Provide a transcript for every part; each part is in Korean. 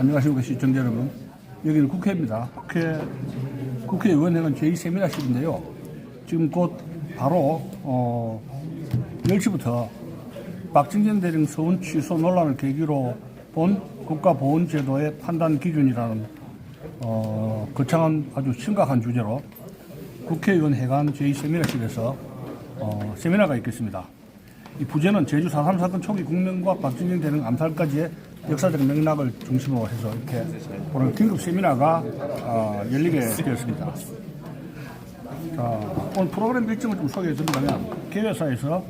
안녕하십니까 시청자 여러분. 여기는 국회입니다. 국회의원회관 제2세미나실인데요. 지금 곧 바로 10시부터 박진경 대령 서훈 취소 논란을 계기로 본 국가보훈제도의 판단 기준이라는 거창한 아주 심각한 주제로 국회의원회관 제2세미나실에서 세미나가 있겠습니다. 이 부제는 제주 4.3 사건 초기 국면과 박진경 대령 암살까지의 역사적 맥락을 중심으로 해서 이렇게 오늘 긴급 세미나가 열리게 되었습니다. 자, 오늘 프로그램 일정을 좀 소개해 드리자면 개회사에서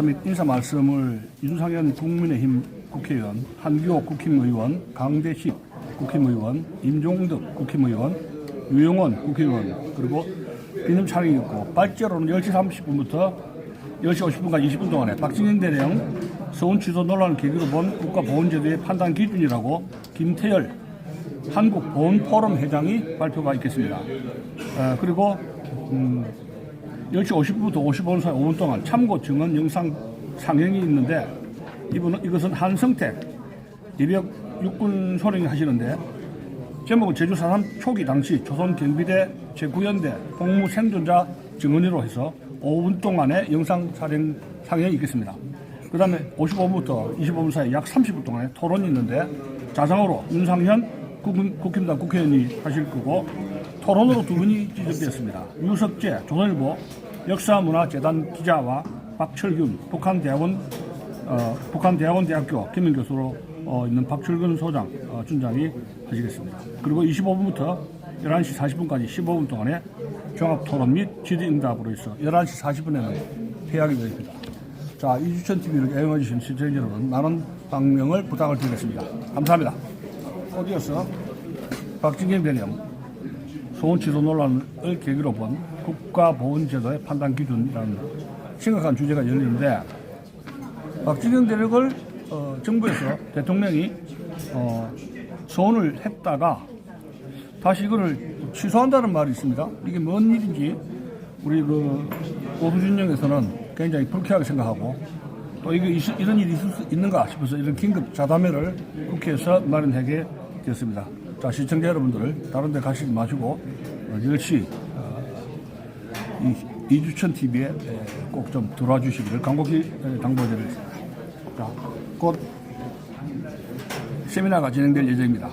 및 인사 말씀을 윤상현 국민의힘 국회의원, 한기호 국힘의원, 강대식 국힘의원, 임종덕 국힘의원, 유영원 국회의원, 그리고 기념촬영이 있고 발제로는 10시 30분부터 10시 50분까지 20분 동안에 박진경 대령 서훈 취소 논란을 계기로 본 국가보훈제도의 판단 기준이라고 김태열 한국보훈포럼 회장이 발표가 있겠습니다. 그리고 10시 50분부터 55분 사이 5분 동안 참고 증언 영상 상영이 있는데 이것은 한성택 예비역 육군 소령이 하시는데 제목은 제주 4.3 초기 당시 조선경비대 제9연대 복무 생존자 증언으로 해서 5분 동안의 영상 상영이 있겠습니다. 그 다음에 55분부터 25분 사이 약 30분 동안의 토론이 있는데 자상으로 윤상현 국힘당 국회의원이 하실 거고 토론으로 두 분이 지정되었습니다. 유석재 조선일보 역사문화재단 기자와 박철균 북한대학원대학교 김명교수로 있는 박철균 소장 준장이 하시겠습니다. 그리고 25분부터 11시 40분까지 15분 동안의 종합토론 및 질의응답으로 해서 11시 40분에는 폐하게 되었습니다. 자, 이주천TV를 애용해주신 시청자 여러분, 많은 방명을 부탁을 드리겠습니다. 감사합니다. 어디였어? 박진경 대령 서훈 취소 논란을 계기로 본 국가보훈제도의 판단 기준이라는 심각한 주제가 열리는데 박진경 대령을 정부에서 대통령이 서훈을 했다가 다시 이거를 취소한다는 말이 있습니다. 이게 뭔 일인지 우리 보수진영에서는 굉장히 불쾌하게 생각하고 또 이런 일이 있을 수 있는가 싶어서 이런 긴급 자담회를 국회에서 마련하게 되었습니다. 자, 시청자 여러분들 다른 데 가시지 마시고 10시 이주천TV에 꼭 좀 들어와 주시기를 간곡히 당부드리겠습니다. 자, 곧 세미나가 진행될 예정입니다.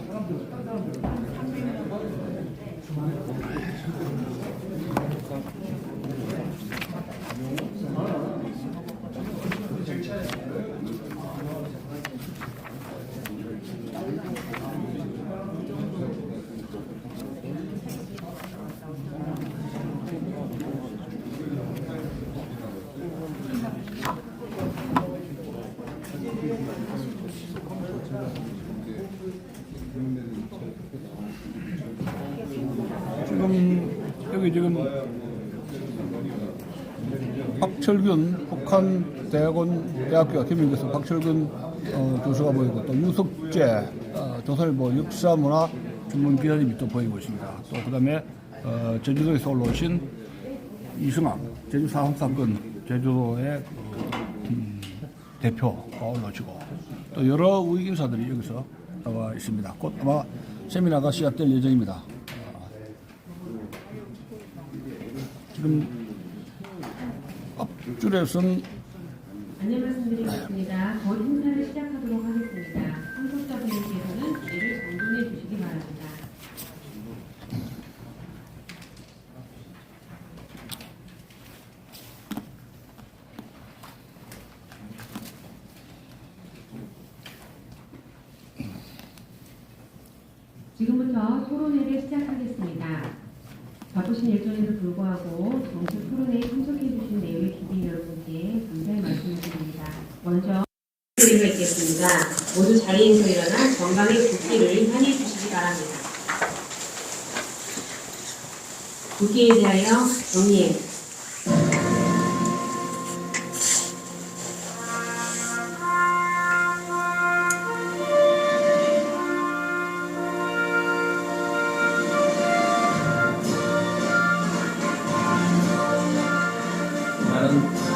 지금 박철균 북한대학원 김명교수 박철균 교수가 보이고 또 유석재 조선일보 역사문화 전문 기자님이 또 보이고 있습니다. 또 그다음에 제주도에서 올라오신 이승학 제주 4.3 사건 제주도의 대표가 올라오시고 또 여러 우익 인사들이 여기서 나와 있습니다. 곧 아마 세미나가 시작될 예정입니다. 지금 앞줄에서는 안내 말씀드리겠습니다. 곧 행사를 시작하도록 하겠습니다. 참석자분들께서는 주의를 정돈해 주시기 바랍니다. 지금부터 토론회를 시작하겠습니다. 바쁘신 일정에도 불구하고 정식 토론회에 참석해 주신 내외 기대 여러분께 감사의 말씀을 드립니다. 먼저 드리고 있겠습니다. 모두 자리에서 일어나 건강의 국기를 환희해 주시기 바랍니다. 국기에 대하여 정리해.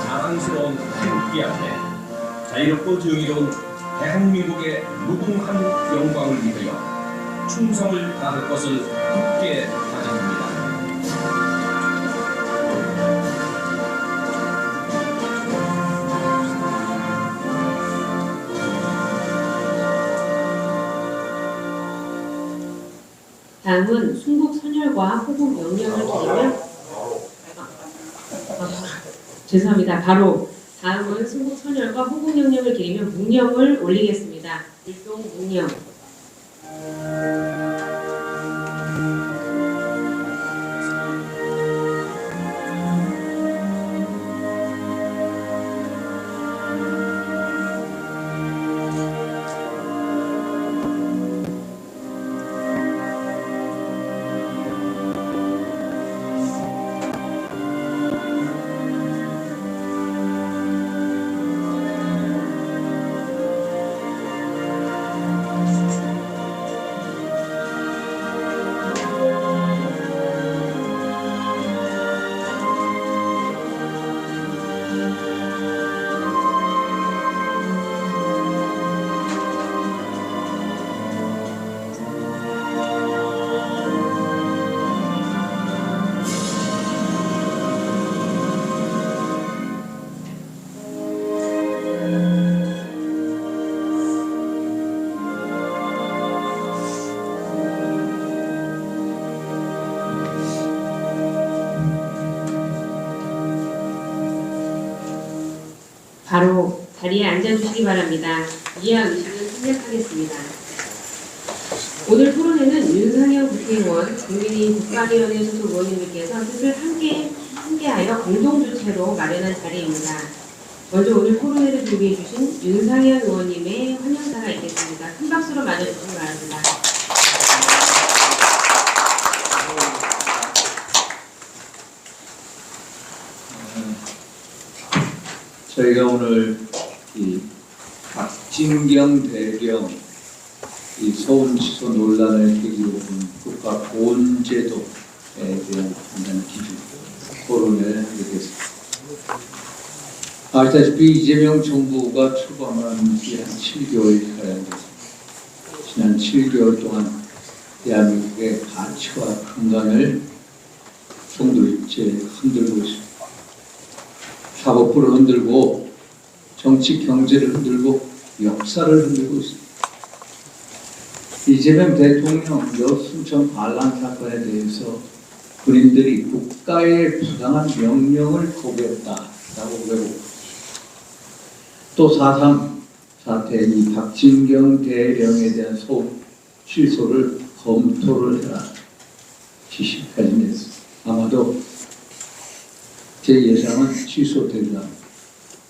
자랑스러운 태극기 앞에 자유롭고 정의로운 대한민국의 무궁한 영광을 위하여 충성을 다할 것을 굳게 다짐합니다. 다음은 순국 선열과 호국 명령을 기리며 죄송합니다. 바로 다음은 순국 선열과 호국 명령을 기리며 묵념을 올리겠습니다. 일동 묵념. 바로 자리에 앉아주시기 바랍니다. 이하 의식은 생략하겠습니다. 오늘 토론회는 윤상현 국회의원, 국민의힘 국가위원회 소속 의원님들께서 뜻을 함께하여 공동주최로 마련한 자리입니다. 먼저 오늘 토론회를 준비해 주신 윤상현 의원님의 환영사가 있겠습니다. 큰 박수로 맞아주시기 바랍니다. 저희가 오늘 이 박진경 대령 이 서울 취소 논란을 계기로 본 국가 보훈제도에 대한 판단 기준 토론을 하겠습니다. 아시다시피 이재명 정부가 출범한 지 한 7개월이 가량 됐습니다. 지난 7개월 동안 대한민국의 가치와 건강을 송두리째 흔들고 있습니다. 사법부를 흔들고 정치 경제를 흔들고 역사를 흔들고 있습니다. 이재명 대통령 여순천 반란 사건에 대해서 군인들이 국가의 부당한 명령을 거부했다라고 왜곡. 또 4.3 사태 이 박진경 대령에 대한 취소를 검토를 해라 지시까지 냈습니다. 아마도 제 예상은 취소된다.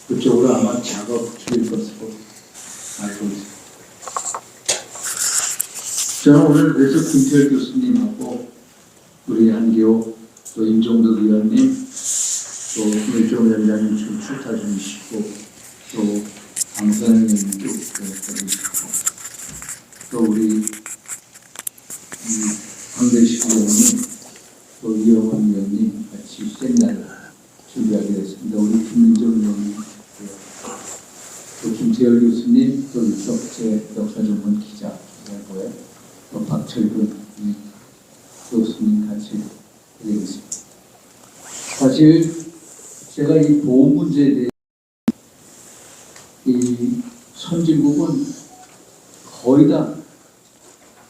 그쪽으로 아마 작업 중일 것으로 알고 있습니다. 저는 오늘 그래서 김태열 교수님하고 우리 한기호 또 임종덕 의원님 또 김일종 위원장님 지금 출타 중이시고 또 강선영 의원님도 계시고 또 우리 강대식 의원님 또 이영환 의원님 같이 세미나를 준비하게 됐습니다. 우리 김민정 의원님, 또 김태열 교수님, 또 이석재 역사전문 기자고요, 또 박철근 교수님 같이 되겠습니다. 사실 제가 이 보험 문제에 대해 이 선진국은 거의 다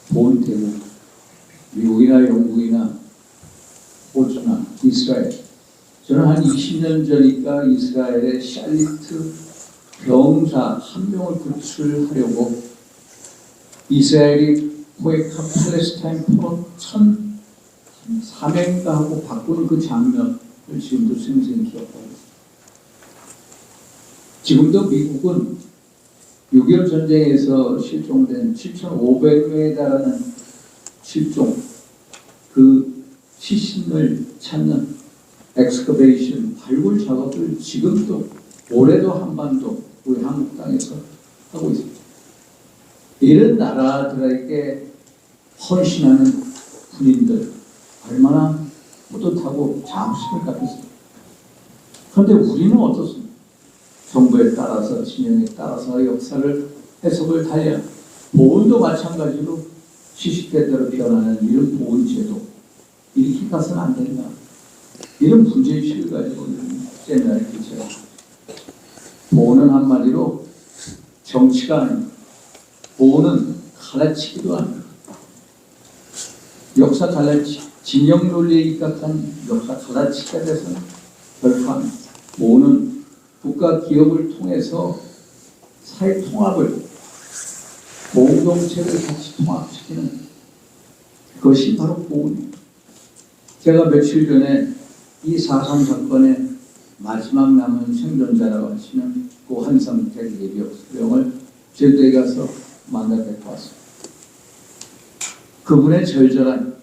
보훈되고 미국이나 영국이나 호주나 이스라엘 저는 한 20년 전이니까 이스라엘의 샬리트 병사 한 명을 구출하려고 이스라엘이 포획한 팔레스타인 포로 1,400가 하고 바꾸는 그 장면을 지금도 생생히 기억하고 있습니다. 지금도 미국은 6.25 전쟁에서 실종된 7,500명에 달하는 실종 그 시신을 찾는 엑스커베이션 발굴 작업을 지금도 올해도 한반도 우리 한국 땅에서 하고 있습니다. 이런 나라들에게 헌신하는 군인들 얼마나 뿌듯하고 자부심을 갖고 있습니다. 그런데 우리는 어떻습니까? 정부에 따라서 진영에 따라서 역사를 해석을 다해야 보훈도 마찬가지로 시시때때로 변하는 이런 보훈제도 이렇게 가서는 안 된다. 이런 문제의식을 가지고 오늘 세미나를 개최합니다. 보훈은 한마디로 정치가 아닙니다. 보훈은 가르치기도 합니다. 역사 가르치, 진영 논리에 입각한 역사 가르치기가 돼서는 결코 안 됩니다. 보훈은 국가 기업을 통해서 사회 통합을 공동체를 같이 통합시키는 그것이 바로 보훈입니다. 제가 며칠 전에 이 4.3 사건의 마지막 남은 생존자라고 하시는 고 한상택 예비역수령을 제주도에 가서 만나 뵙고 왔습니다. 그분의 절절한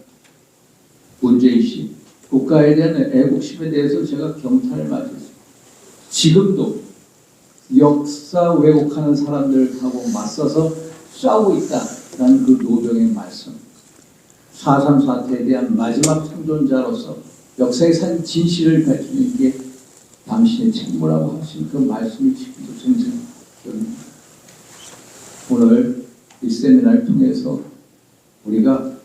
문제의식, 국가에 대한 애국심에 대해서 제가 경탄을 맞았습니다. 지금도 역사 왜곡하는 사람들하고 맞서서 싸우고 있다라는 그 노병의 말씀, 4.3 사태에 대한 마지막 생존자로서 역사의 산 진실을 밝히는 게 당신의 책무라고 하신 그 말씀을 지금도 생생합니다. 오늘 이 세미나를 통해서 우리가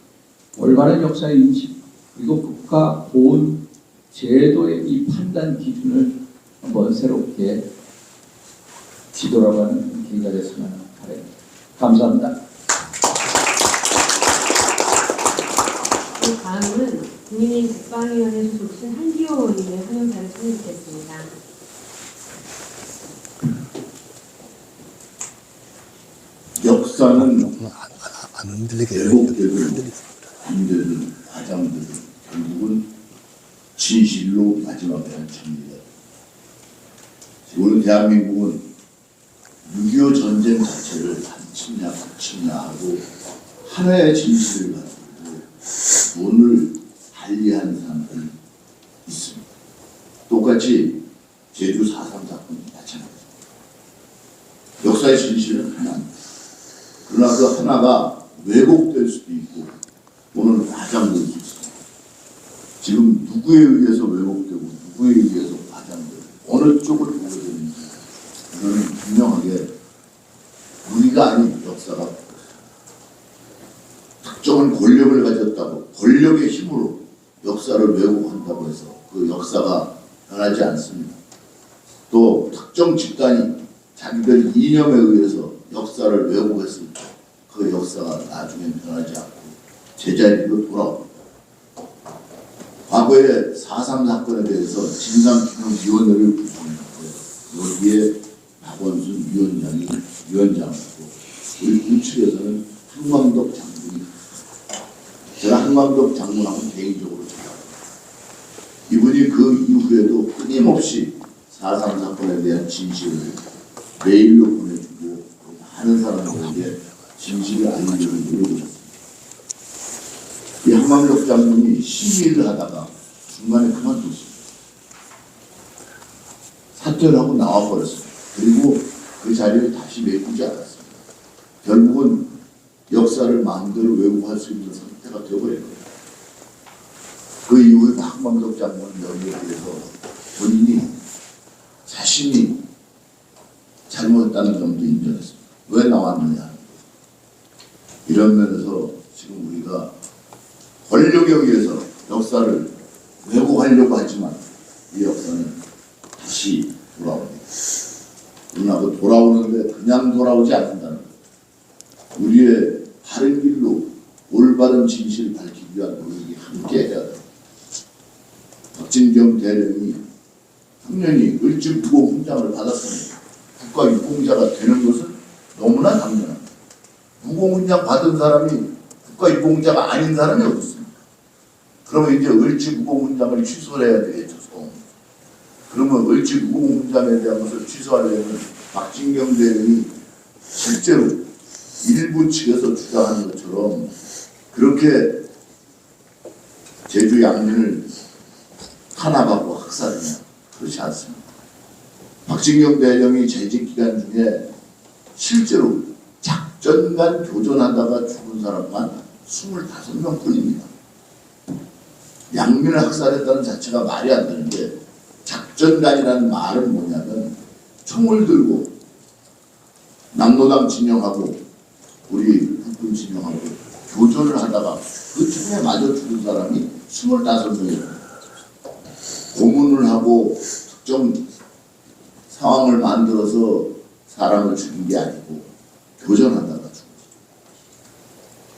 올바른 역사의 인식 그리고 국가 보훈 제도의 이 판단 기준을 한번 새롭게 뒤돌아가는 기회가 됐으면 바랍니다. 감사합니다. 다음은 국민의힘 국방위원회 소속신 한기호 의원의 환영사를 청해듣겠습니다. 역사는 안 흔들리게 왜곡되고 안되는 과장되고 결국은 진실로 마지막에 합니다. 오늘 대한민국은 6.25 전쟁 자체를 침략하고 하나의 진실을 가지고 돈을 달리하는 사람들이 있습니다. 똑같이 제주 4.3 사건이 마찬가지입니다. 역사의 진실은 하나입니다. 그러나 그 하나가 왜곡될 수도 있고 또는 과장될 수 있습니다. 지금 누구에 의해서 왜곡되고 누구에 의해서 과장되고 어느 쪽을 보게 되는지 이거는 분명하게 우리가 아닌 역사가 특정한 권력을 가졌다고 권력의 힘으로 역사를 왜곡한다고 해서 그 역사가 변하지 않습니다. 또 특정 집단이 자기들 이념에 의해서 역사를 왜곡했을 때 그 역사가 나중에 변하지 않고 제자리로 돌아옵니다. 과거에 4.3 사건에 대해서 진상규명위원회를 구성했고요. 여기에 박원순 위원장이고 우리 우측에서는 한광덕 장군이 제가 한광덕 장군하고 개인적으로 잘 이분이 그 이후에도 끊임없이 4.3 사건에 대한 진실을 메일로 보내주고 많은 사람들에게 진실을 알리려고 노력했습니다. 이 한광덕 장군이 시위를 하다가 중간에 그만뒀습니다. 사퇴를 하고 나와버렸습니다. 그리고 그 자리를 다시 메꾸지 않았습니다. 결국은 역사를 마음대로 왜곡할 수 있는 상태가 되어버린 거예요. 그 이후에 한광덕 장군은 여기에 대해서 본인이 자신이 잘못했다는 점도 인정했습니다. 왜 나왔느냐. 이런 면에서 지금 우리가 권력에 의해서 역사를 왜곡하려고 하지만 이 역사는 다시 돌아옵니다. 그러나 그 돌아오는데 그냥 돌아오지 않는다는 것. 우리의 바른 길로 올바른 진실을 밝히기 위한 노력이 함께 해야 됩니다. 박진경 대령이 당연히 을지구공 훈장을 받았으니 국가유공자가 되는 것은 너무나 당연합니다. 무공훈장 받은 사람이 국가유공자가 아닌 사람이 어디 있습니까? 그러면 이제 을지구공훈장을 취소해야 되겠죠. 그러면 을지구공훈장에 대한 것을 취소하려면 박진경 대령이 실제로 일부 측에서 주장하는 것처럼 그렇게 제주 양민을 탄압하고 학살하냐? 그렇지 않습니다. 박진경 대령이 재직 기간 중에 실제로 작전간 교전하다가 죽은 사람만 25명 뿐입니다. 양민을 학살했다는 자체가 말이 안 되는 게 작전간이라는 말은 뭐냐면 총을 들고 남로당 진영하고 우리 국군 진영하고 교전을 하다가 그 총에 맞아 죽은 사람이 25명이에요. 고문을 하고 특정 상황을 만들어서 사람을 죽인 게 아니고 교전하다가 죽었어요.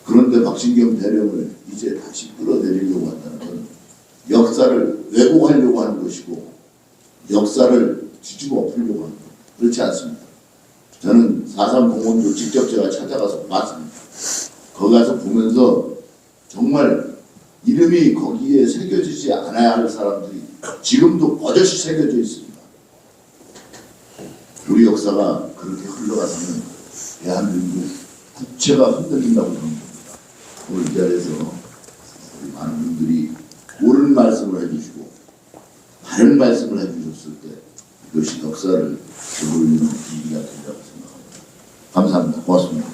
그런데 박신경 대령을 이제 다시 끌어내리려고 한다는 건 역사를 왜곡하려고 하는 것이고 역사를 뒤집어 엎으려고 하는 것. 그렇지 않습니다. 저는 4.3 공원도 직접 제가 찾아가서 봤습니다. 거기 가서 보면서 정말 이름이 거기에 새겨지지 않아야 할 사람들이 지금도 버젓이 새겨져 있습니다. 우리 역사가 그렇게 흘러가서는 대한민국 국체가 흔들린다고 저는 봅니다. 오늘 이 자리에서 우리 많은 분들이 옳은 말씀을 해주시고 바른 말씀을 해주셨을 때 이것이 역사를 되돌리는 계기가 된다고 생각합니다. 감사합니다. 고맙습니다.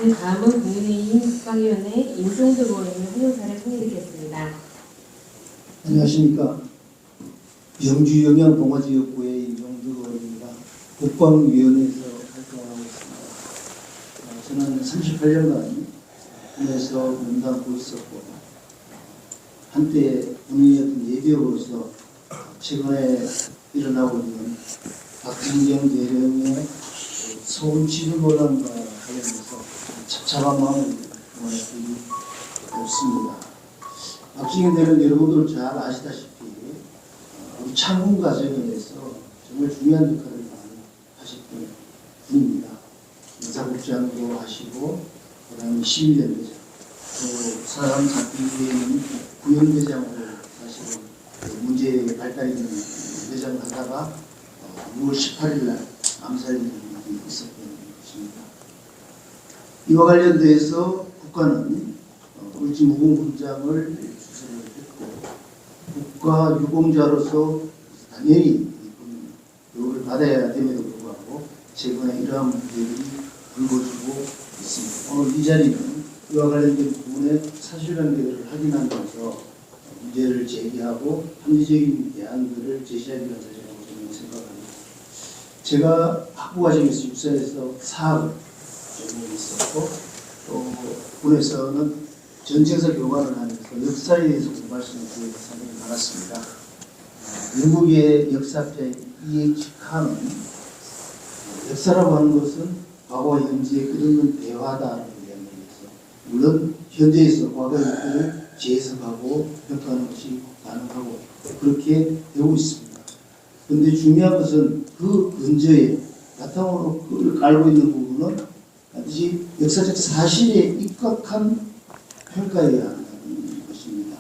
네, 다음은 국민의힘 국방위원회 임종석 의원의 훈용사를 소개드리겠습니다. 안녕하십니까. 영주 영양 봉화지역구의 임종석 의원입니다. 국방위원회에서 활동하고 있습니다. 저는 38년간 군에서 몸담고 있었고 한때 군인이었던 예비역으로서 최근에 일어나고 있는 박진경 대령의 소음 치료논란과 관련해서 착잡한 마음을 보내기 없습니다. 박진경 대령 여러분들 잘 아시다시피 우리 창군 과정에서 정말 중요한 역할을 많이 하셨던 분입니다. 인사국장도 하시고 그다음에 11년대장 또 사람 잡히기에는 구현대장으로 사실은 문제 발달이 되는 대장을 하다가 6월 18일 날 암살이 있었던 것입니다. 이와 관련돼서 국가는 을지무공훈장을 수상을 했고 국가유공자로서 당연히 교육을 받아야 됨에도 불구하고 최근에 이러한 문제들이 불거지고 있습니다. 오늘 이 자리는 이와 관련된 부분의 사실관계를 확인하면서 문제를 제기하고 합리적인 대안들을 제시하기 위한 자리라고 저는 생각합니다. 제가 학부 과정에서 육사에서 사학을 전공했었고 또 군에서는 전쟁사 교관을 하면서 역사에 대해서 공부할 수 있는 기회가 상당히 많았습니다. 영국의 역사학자인 E.H. 칸은 역사라고 하는 것은 과거와 현재의 끝없는 대화다라고 이야기해서 물론 현재에서 과거의 것들을 재해석하고 평가하는 것이 가능하고 그렇게 되고 있습니다. 그런데 중요한 것은 그 근저에 바탕으로 그걸 깔고 있는 부분은 반드시 역사적 사실에 입각한 평가해야 한다는 것입니다.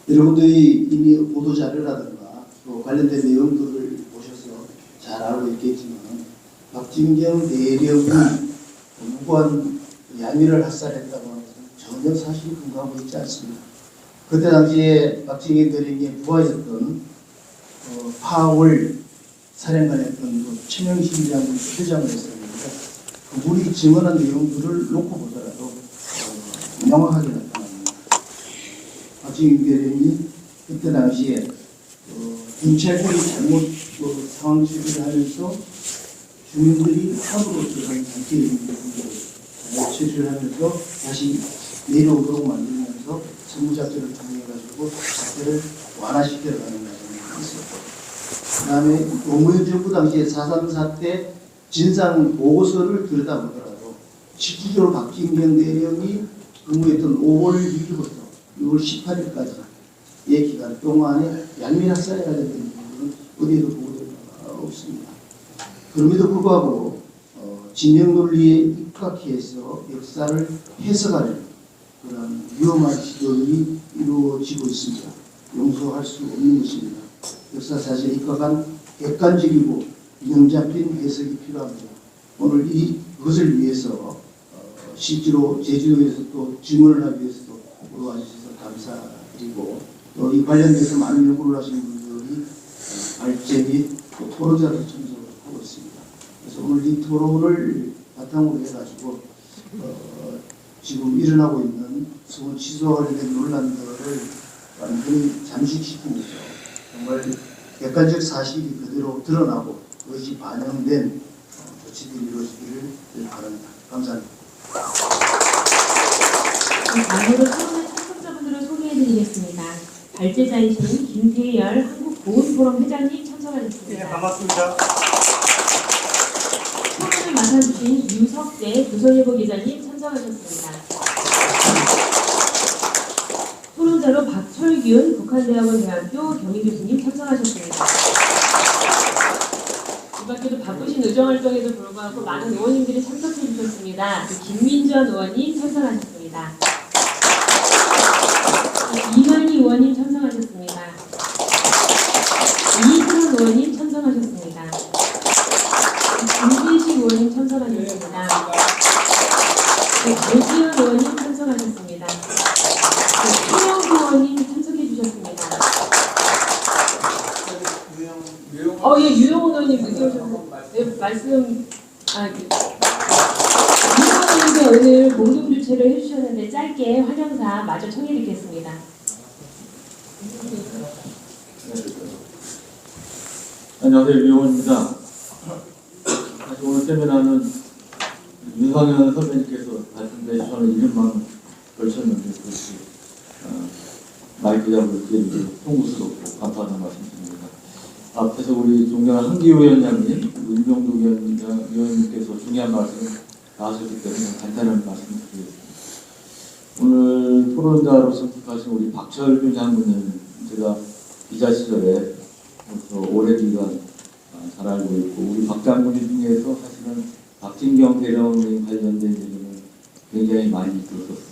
여러분들이 이미 보도 자료라든가 또 관련된 내용들을 보셔서 잘 알고 있겠지만 박진경 대령이 무고한 야미를 학살했다고 하는 것은 전혀 사실 근거하고 있지 않습니다. 그때 당시에 박진경 대령이 부하였던 파월 사령관이었던 최명신 장군 회장을 했었는데 그분이 증언한 내용들을 놓고 보더라도 명확하게 나타납니다. 박진경 대령이 그때 당시에 경찰들이 잘못 상황 처리를 하면서 주민들이 함으로 들어간 단체에 있는 부분들을 잘 처리를 하면서 다시 내려오도록 만들면서 선무작전을 통해가지고 사태를 완화시켜가는 과정이 있었고 그 다음에 노무현 정부 당시에 4.3 사태 진상 보고서를 들여다보더라도 실질적으로 박진경 대령이 근무했던 5월 6일부터 6월 18일까지의 기간 동안에 양민학살에 관련된 부분은 어디에도 보고된 바가 없습니다. 그럼에도 불구하고 진영 논리에 입각해서 역사를 해석하려는 그런 위험한 시도들이 이루어지고 있습니다. 용서할 수 없는 것입니다. 역사 사실에 입각한 객관적이고 균형 잡힌 해석이 필요합니다. 오늘 그것을 위해서 실제로 제주도에서 또 증언을 하기 위해서도 와주셔서 감사드리고 또 이 관련돼서 많은 연구를 하시는 분들이 발제 및 또 토론자도 참석을 하고 있습니다. 그래서 오늘 이 토론을 바탕으로 해가지고 지금 일어나고 있는 소원 취소와 관련된 논란들을 완전히 잠식시키면서 정말 객관적 사실이 그대로 드러나고 그것이 반영된 조치들이 이루어지기를 바랍니다. 감사합니다. 다음으로 토론의 참석자분들을 소개해드리겠습니다. 발제자이신 김태열 한국보훈포럼 회장님 참석하셨습니다. 네, 반갑습니다. 토론을 맡아주신 유석재 조선일보 기자님 참석하셨습니다. 토론자로 박철균 북한대학원 대학교 경위교수님 참석하셨습니다. 이 밖에도 바쁘신 의정활동에도 불구하고 많은 의원님들이 참석해 주셨습니다. 김민전 의원님 참석하셨습니다. 이만희 의원님 참석하셨습니다. 이희선 의원님 참석하셨습니다. 김진식 의원님 참석하셨습니다. 오지현 의원님 참석하셨습니다. 최영수 의원님 참석해 주셨습니다. 예, 유영훈 의원님 늦게 오셔서 말씀 유영훈 의원님이 오늘 공동 주최를 해주셨는데 짧게 환영사 마저 청해드리겠습니다. 안녕하세요, 유영훈입니다. 사실 오늘 세미나는 윤상현 선배님께서 말씀해 주셔서 이름만 걸쳤는데 그것이 마이크 잡을 기회를 송구스럽고 감사하는 말씀드립니다. 앞에서 우리 존경하는 한기호 위원장님, 윤병도 위원님께서 중요한 말씀 나와주셨기 때문에 간단한 말씀드리겠습니다. 오늘 토론자로 선택하신 우리 박철균 장군님, 제가 기자 시절에 오래 기간 잘 알고 있고, 우리 박 장군님 중에서 사실은 박진경 대령님 관련된 얘기는 굉장히 많이 들었었습니다.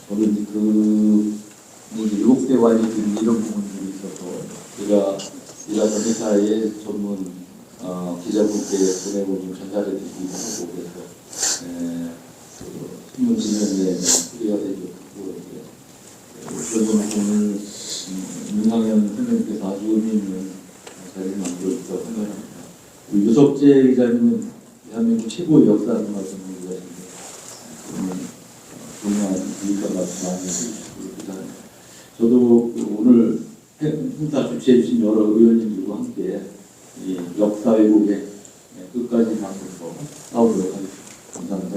그리고 저도 이제 그 의혹대 관리들이 이런 부분들이 있어서 제가 일하던 회사의 전문 기자분께 보내고 좀 전달해 드리기도 하고, 그래서 신문 진행에 소개가 되고, 그런 부분을 윤상현 선생님께서 아주 의미 있는 자리를 만들어주셨다고 생각합니다. 유석재 기자님은 대한민국 최고의 역사를 말씀을 기자신데, 중요한 유익한 말씀 많이 해주시고 기자입니다. 저도 오늘 행사 주최해주신 여러 의원님들과 함께 이 역사 왜곡에 끝까지 맞서서 싸우도록 하겠습니다. 감사합니다.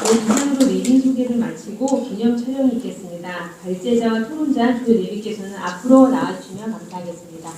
이상으로 내빈 소개를 마치고 기념 촬영이 있겠습니다. 발제자와 토론자 두 내빈께서는 앞으로 나와주시면 감사하겠습니다.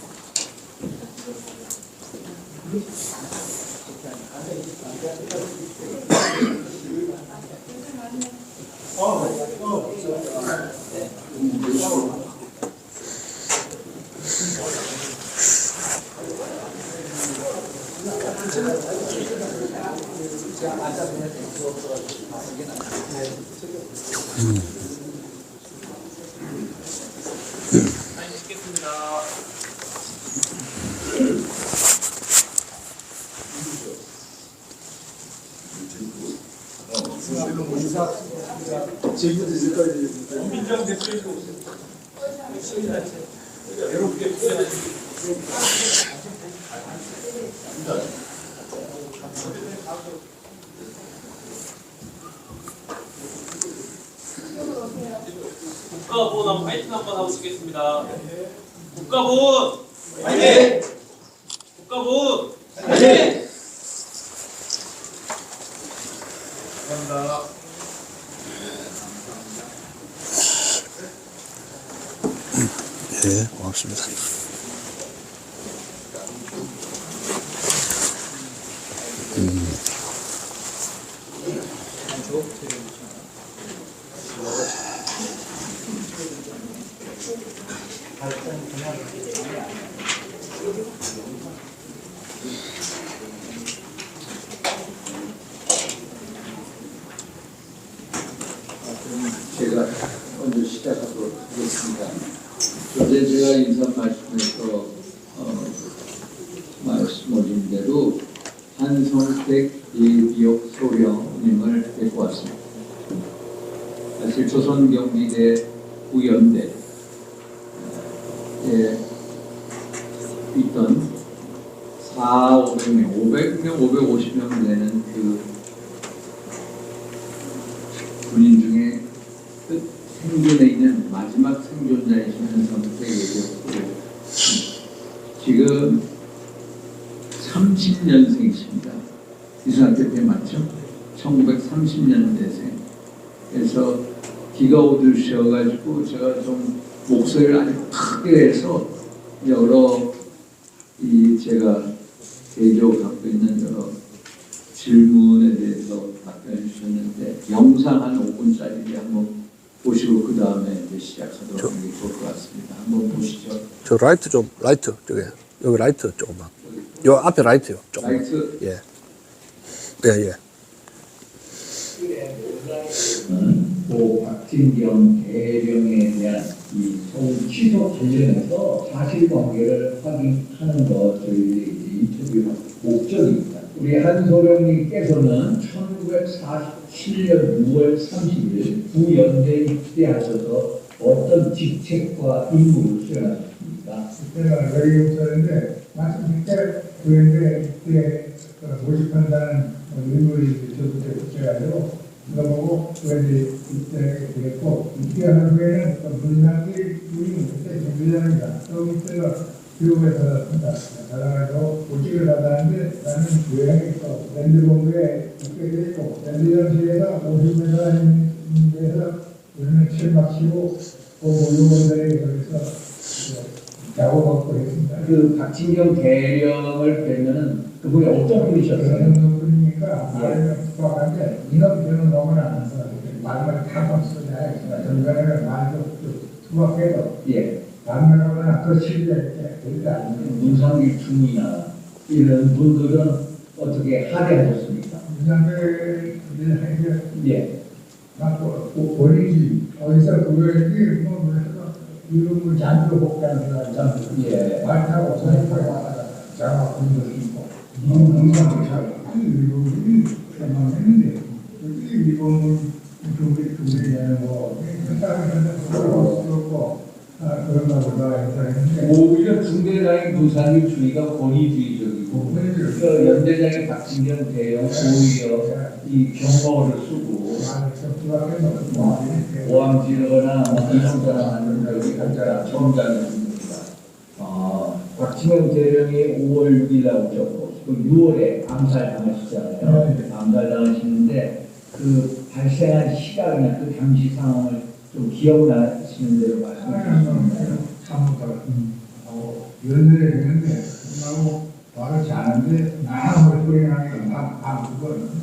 국가보훈 한번 파이팅 한번 하고 싶겠습니다. 국가보훈 파이팅! 국가보훈 파이팅! 감사합니다. 예, 고맙습니다. 제가 먼저 시작하도록 하겠습니다. 어제 제가 인사 말씀에서 말씀드린 대로 한성택 예비역 소령님을 데리고 왔습니다. 사실 조선경기대 후연대에 있던 500명, 550명 되는 그 군인 중에 생존해 있는 마지막 생존자이신 한성택 지금 30년생이십니다. 이승환 대표 맞죠? 1930년대생. 그래서 기가 오르셔가지고 제가 좀 목소리를 아주 크게 해서 여러 제가 개인적으로 갖고 있는 여러 질문에 대해서 답변해 주셨는데 영상 한 5분짜리 한번 보시고 그 다음에 이제 시작하도록 하는 게 좋을 것 같습니다. 한번 보시죠. 저 라이트 좀, 라이트, 저기. 여기 라이트 조금만. 요 앞에 라이트요. 조금. 라이트. 예. 예, 예. 박진경 대령에 대한 이 서울 취소 관련해서 사실관계를 확인하는 것 저희 인터뷰 목적입니다. 우리 한소령님께서는 1947년 6월 30일 부연대에 입대하셔서 어떤 직책과 임무를 수행하셨습니까? 그때가 여기 없었는데 마침 그때 부연대 입대 모집한다는 의무를 저한테 붙여가지고 그거 보고 부연대 입대하게 됐고 입대하는 후에는 문상기 부인이 그때 정비장이다. 또 이때가 교육에서 자라가지고 보직을 받았는데 나는 교양에서 랜드본부에 있게 됐고 랜드장실에서 50m 있는 데서 우리는 철막 치고 그 요원들에게 거기서 작업하고 했습니다. 그 박진경 대령을 뵈면은 그분이 어떤 분이셨어요? 그런 분이니까 수학한데 이놈 저놈 너무나 안 써요. 말만 타고 쓰냐. 전간에는 말도 수학해도 예. 반면하거나 그 실력에 그러지 않는 문상기 중이나 이런 분들은 어떻게 하대하셨습니까? 문상기 예. 본인이 어디서 그거인지 뭐 그래서 이름을 잔뜩 복잡한 사람 예. 말 타고 사회파에 왔다가 장학 군도 있고 문상기 잘 이름이 설명했는데 이름을 준비 내는 거 그 사람한테 그렇고 그런가 보다 해서 했는데 오히려 중대장의 문상기 주의가 권위주의적이고 그 연대장의 박진경 대령 오히려 이 경어를 쓰고 오함지르거나 이성사랑 하는 적이 한자라 정장이었습니다. 박진경 대령이 5월 6일 날 오셨고 6월에 암살당하시잖아요. 암살당하시는데 그 발생한 시각이나 그 당시 상황을 좀 기억나시는 대로 말씀해 주시면 연대에 되는데 끝나고 말을 잘하는데 나는 소리 나니까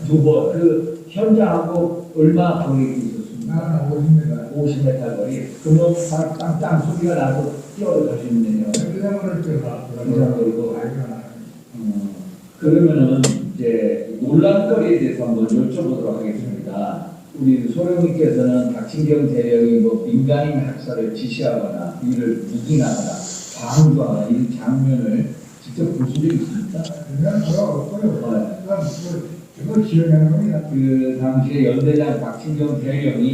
두 번, 그 현장하고 얼마 거리에 있었습니까? 나는 50m 50m 거리. 그러면 땅땅 소리가 나서 뛰어가시는데요. 그냥을 뛰어가 그리고 그러면은 이제 논란거리에 대해서 한번 여쭤보도록 하겠습니다. 우리 소령님께서는 박진경 대령이 뭐 민간인 학살을 지시하거나 이를 묵인하거나 방조하거나 이런 장면을 직접 보신 적이 있습니까? 그냥 없고요. 그걸 기억하는 겁니다. 그 당시에 연대장 박진경 대령이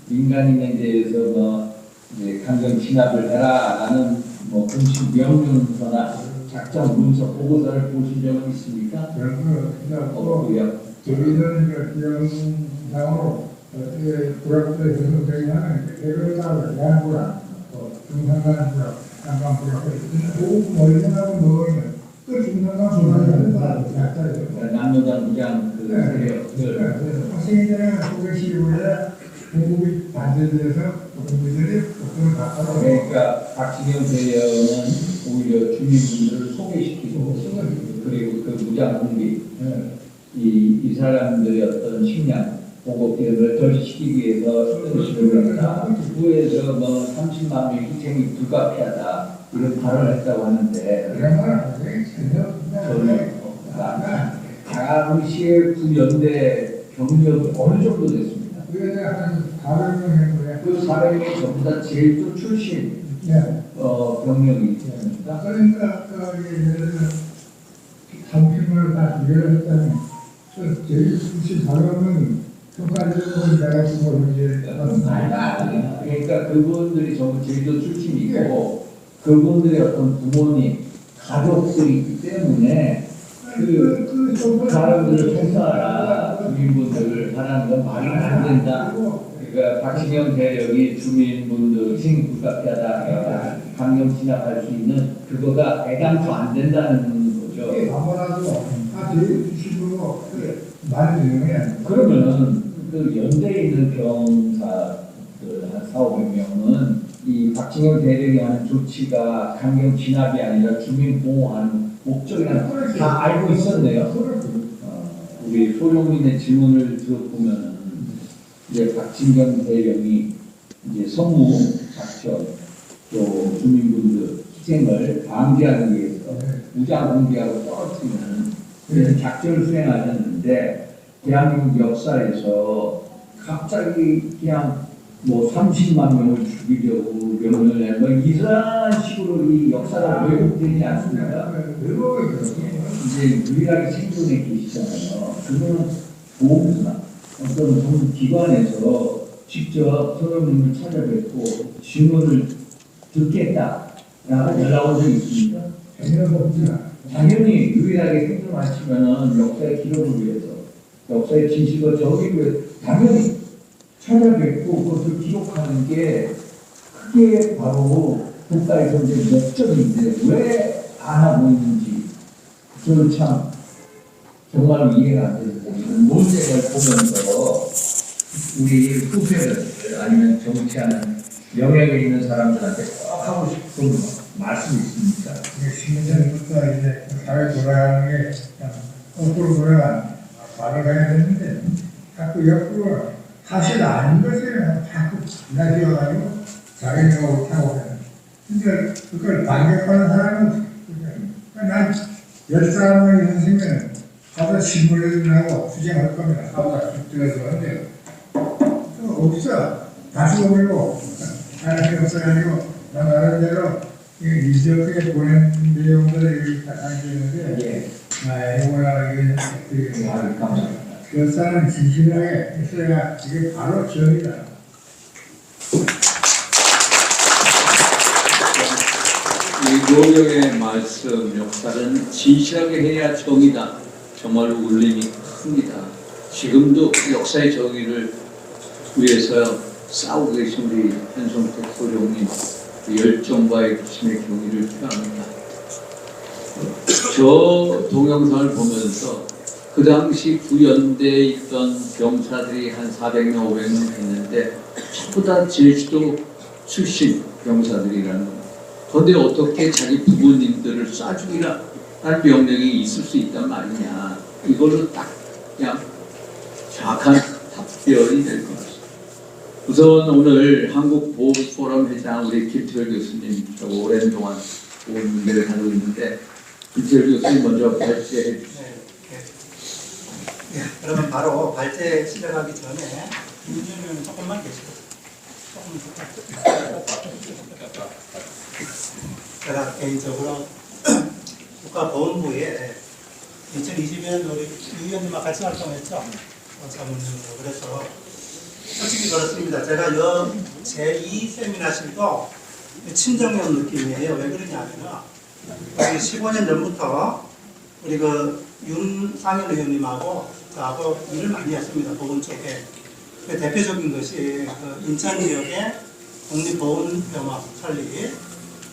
민간인에 대해서 뭐 이제 강경 진압을 해라라는 뭐 공식 명령서나 작전 문서 보고서를 보신 적은 있습니까? 그런 거 그냥 없고요. 저희는 기억상으로 어떻게 불합리에 전속되면 대별사를 양보라 중상간 불합 양간 불합 그 머리나고 넣으면 그 중상간 불합을 약자예요. 남노당 부장 그 세력들 학생들은 소개시고야 공급이 반대돼서 공급들이 보통 다 그러니까 박진경 대령은 오히려 주민분들을 소개시키고 그리고 그 무장 공비 이 사람들의 어떤 식량 보급 기능을 절시키기 위해서 쓰시는 겁니다. 후에서 뭐 30만 명 희생이 불가피하다 이런 발언을 했다고 하는데 저는 당시에 부연대 병력이 어느 정도 됐습니다. 그 400명 전부 다 제일도 출신 병력이 있습니다. 그러니까 예를 들어 당신을 다 이해했다면 제일 출신 400명이 평가적으로 내가 주고 이제 그러니까 그분들이 전부 제주도 출신이고 그분들의 어떤 부모님, 가족들이 있기 때문에 그 사람들을 통과하라 주민분들을 하라는 건 말이 안 된다. 그러니까 박진경 대령이 주민분들 희생 불가피하다 강경 진압할 수 있는 그거가 애당초 안 된다는 거죠. 아무나도 다 제주시로 많이 되면 그러면은 그 연대에 있는 병사들 한 4,500명은 이 박진영 대령이 하는 조치가 강경 진압이 아니라 주민 보호하는 목적이라는 다 알고 있었네요. 우리 소룡민의 질문을 들어보면은 이제 박진경 대령이 이제 성무 작전 또 주민분들 희생을 방지하기 위해서 무장 공비하고 떨어뜨리는 그런 작전을 수행하셨는데 대한민국 역사에서 갑자기 그냥 뭐 30만 명을 죽이려고 명령을 내는 거 이상한 식으로 이 역사가 왜곡되지 않습니까? 이제 유일하게 생존해 계시잖아요. 그거는 보험사 어떤 전 기관에서 직접 소령님을 찾아뵙고 질문을 듣겠다라고 연락 온 적이 있습니까? 당연히 유일하게 생존하시면은 역사의 기록을 위해서 역사의 진실과 정의를 위해서 당연히 찾아뵙고 그것을 기록하는 게 그게 바로 국가의 전쟁 목적인데 왜 안 하고 있는지 저는 참 정말 이해가 안 되는데 논쟁을 보면서 우리 후배들 아니면 정치하는 영향이 있는 사람들한테 꼭 하고 싶은 말씀이 있습니까? 10년 전부터 이제 사회 돌아가는 게 거꾸로 돌아가는 말을 가야 되는데 자꾸 옆으로 사실 아닌 것을 자꾸 지나치어가지고 자기가 옳다고 해요. 근데 그걸 반격하는 사람은 난 10사람을 연습하면 가서 신문을 하고 주장할 겁니다. 하고가 들어서 하는데 없어. 다시 오고 사람이 없어가지고 나름대로 이렇게 보낸 내용들을 여기 다 담겨있는데 이거나 이게 감사합니다. 그 사람 진실하게 있어야 이게 바로 정이다. 이 노령의 말씀 역사는 진실하게 해야 정이다. 정말 울림이 큽니다. 지금도 역사의 정의를 위해서 싸우고 계신 우리 현성택 소령님 열정과 애국심의 경의를 표합니다. 저 동영상을 보면서 그 당시 구연대에 있던 병사들이 한 400명, 500명 됐는데 전부 다 제주도 출신 병사들이라는 겁니다. 그런데 어떻게 자기 부모님들을 쏴주기라 할 명령이 있을 수 있단 말이냐. 이걸로 딱 그냥 정확한 답변이 될 것 같습니다. 우선 오늘 한국보험포럼 회장 우리 김철 교수님 오랜 동안 좋은 문제를 다루고 있는데 김철 교수님 먼저 발제해 주시죠. 네, 그러면 바로 발제 시작하기 전에 김준현 조금만 계시고 제가 개인적으로 국가보훈부에 2020년 우리 유 의원님과 같이 활동했죠. 사무님으로. 그래서 솔직히 그렇습니다. 제가 제2 세미나실도 친정형 느낌이에요. 왜 그러냐면 우리 15년 전부터 우리 그 윤상현 의원님하고 저하고 일을 많이 했습니다. 보훈 쪽에. 대표적인 것이 그 인천지역의 국립보훈병원 설립,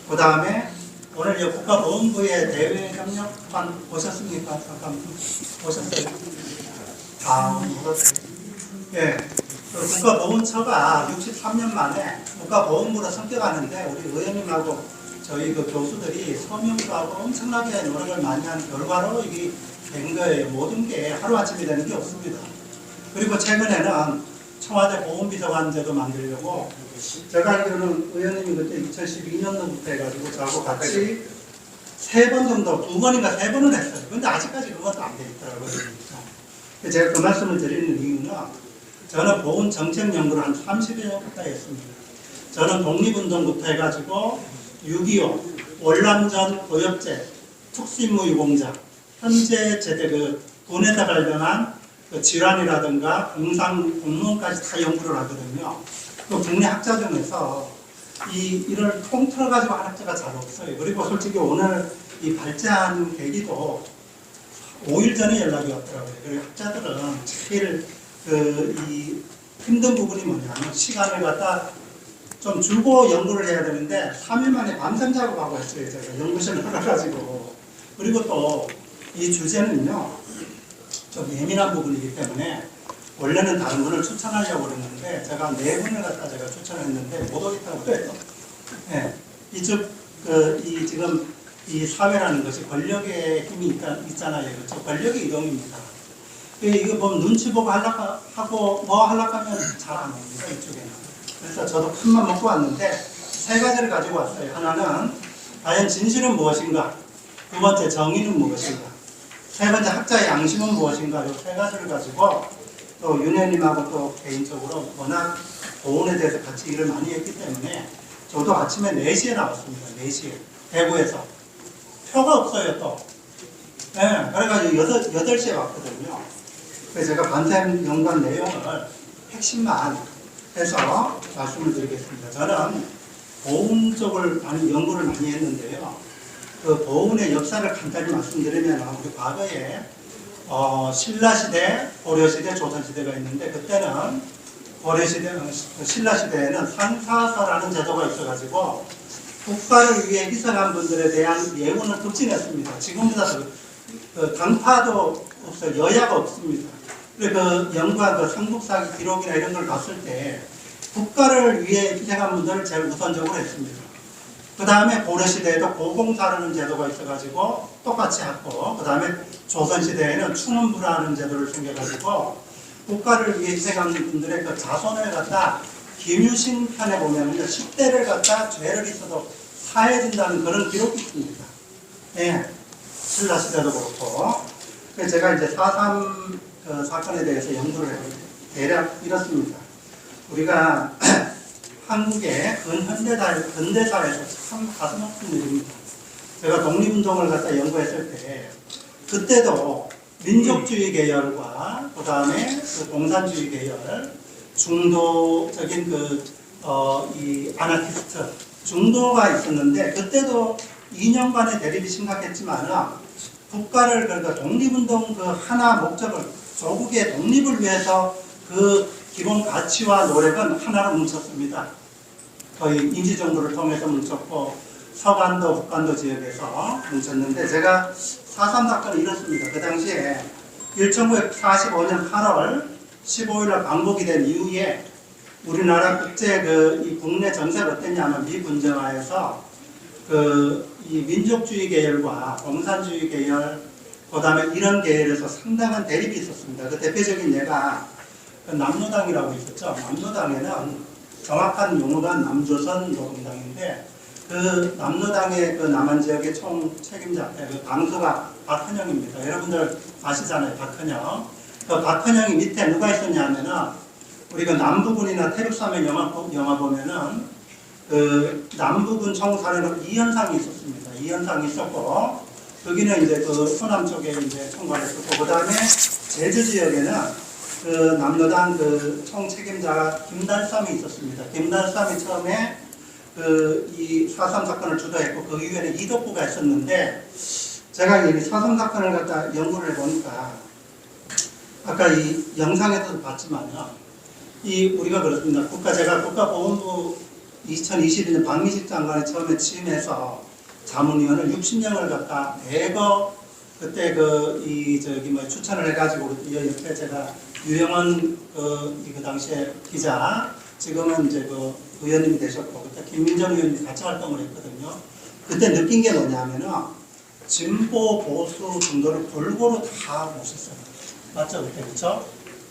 그 다음에 오늘 국가보훈부의 대외협력관 보셨습니까? 잠깐 보셨어요? 예. 국가보훈처가 63년 만에 국가보훈부로 성격하는데 우리 의원님하고 저희 그 교수들이 서명도 하고 엄청나게 노력을 많이 한 결과로 이게 된 거예요. 모든 게 하루아침에 되는 게 없습니다. 그리고 최근에는 청와대 보훈비서관제도 만들려고 제가 알기로는 의원님이 그때 2012년도부터 해가지고 저하고 같이 3번 정도, 2번인가 3번을 했어요. 근데 아직까지 그것도 안 돼 있더라고요. 제가 그 말씀을 드리는 이유는 저는 보훈 정책 연구를 한 30여 년부터 했습니다. 저는 독립운동부터 해가지고 6.25, 월남전 고엽제, 특수임무 유공자, 현재 제대 그 군에다 발병한 그 질환이라든가 공상 공무원까지 다 연구를 하거든요. 또 국내 학자 중에서 이를 통틀어가지고 한 학자가 잘 없어요. 그리고 솔직히 오늘 이 발제한 계기도 5일 전에 연락이 왔더라고요. 그리고 학자들은 제일 이 힘든 부분이 뭐냐면 시간을 갖다 좀 주고 연구를 해야 되는데 3일 만에 밤샘 작업하고 했어요. 제가 연구실을 가가지고. 그리고 또 이 주제는요, 좀 예민한 부분이기 때문에 원래는 다른 분을 추천하려고 그랬는데 제가 4분을 갖다 제가 추천했는데 못 오겠다고 그래요. 예. 지금 이 사회라는 것이 권력의 힘이 있잖아요. 그렇죠? 권력의 이동입니다. 이거 보면 눈치 보고 하고 뭐 하려고 하면 잘 안 옵니다. 이쪽에는. 그래서 저도 큰맘 먹고 왔는데 3가지를 가지고 왔어요. 하나는 과연 진실은 무엇인가? 2 번째 정의는 무엇인가? 3 번째 학자의 양심은 무엇인가? 이 3가지를 가지고 또 윤혜님하고 또 개인적으로 워낙 보훈에 대해서 같이 일을 많이 했기 때문에 저도 아침에 4시에 나왔습니다. 4시에. 대구에서. 표가 없어요, 또. 네, 그래가지고 8시에 왔거든요. 그래서 제가 반샘 연관 내용을 핵심만 해서 말씀을 드리겠습니다. 저는 보훈 쪽을 많이 연구를 많이 했는데요. 그 보훈의 역사를 간단히 말씀드리면 우리 과거에 신라시대, 고려시대, 조선시대가 있는데 그때는 고려시대, 신라시대에는 상사사라는 제도가 있어가지고 국가를 위해 희생한 분들에 대한 예우는 급진했습니다. 지금보다 당파도 없어요. 여야가 없습니다. 그 연구한 그 삼국사기 기록이나 이런 걸 봤을 때 국가를 위해 희생한 분들을 제일 우선적으로 했습니다. 그 다음에 고려시대에도 고공사라는 제도가 있어가지고 똑같이 했고, 그 다음에 조선시대에는 충원부라는 제도를 생겨가지고 국가를 위해 희생한 분들의 그 자손을 갖다 김유신 편에 보면 10대를 갖다 죄를 있어도 사해진다는 그런 기록이 있습니다. 예, 신라시대도 그렇고. 그래서 제가 이제 4.3 사건에 대해서 연구를 해요. 대략 이렇습니다. 우리가 한국의 근대사에서 참 가슴 아픈 일입니다. 제가 독립운동을 갖다 연구했을 때 그때도 민족주의 계열과 그 다음에 그 공산주의 계열, 중도적인 이 아나키스트 중도가 있었는데 그때도 2년간의 대립이 심각했지만 국가를 그러니까 독립운동 그 하나 목적을 조국의 독립을 위해서 그 기본 가치와 노력은 하나로 뭉쳤습니다. 거의 임시정부를 통해서 뭉쳤고 서간도 북간도 지역에서 뭉쳤는데 제가 4.3 사건이 이렇습니다. 그 당시에 1945년 8월 15일날 광복이 된 이후에 우리나라 이 국내 정세가 어땠냐면 미분정화에서 이 민족주의 계열과 공산주의 계열, 그 다음에 이런 계열에서 상당한 대립이 있었습니다. 그 대표적인 예가 남노당이라고 있었죠. 남노당에는 정확한 용어가 남조선 노동당인데 그 남노당의 그 남한 지역의 총 책임자, 그 당수가 박헌영입니다. 여러분들 아시잖아요, 박헌영. 그 박헌영이 밑에 누가 있었냐면은 우리가 남부군이나 태백산맥 영화 보면은 그 남부군 총사령으로 이현상이 있었습니다. 이현상이 있었고 거기는 이제 그 호남 쪽에 이제 총괄했었고 그 다음에 제주 지역에는 그 남노당 그 총책임자가 김달삼이 있었습니다. 김달삼이 처음에 이 4.3 사건을 주도했고 그 이후에는 이덕구가 있었는데 제가 이 4.3 사건을 갖다 연구를 해보니까 아까 이 영상에서도 봤지만요. 우리가 그렇습니다. 제가 국가보훈부 2021년 박미식 장관이 처음에 취임해서 자문위원을 60명을 갖다 대거 그때 추천을 해가지고 이 옆에 제가 유영원 그 당시에 기자, 지금은 이제 그 의원님이 되셨고 그때 김민정 의원님이 같이 활동을 했거든요. 그때 느낀 게 뭐냐면은 진보 보수 정도를 골고루 다 모셨어요. 맞죠 그때 그렇죠?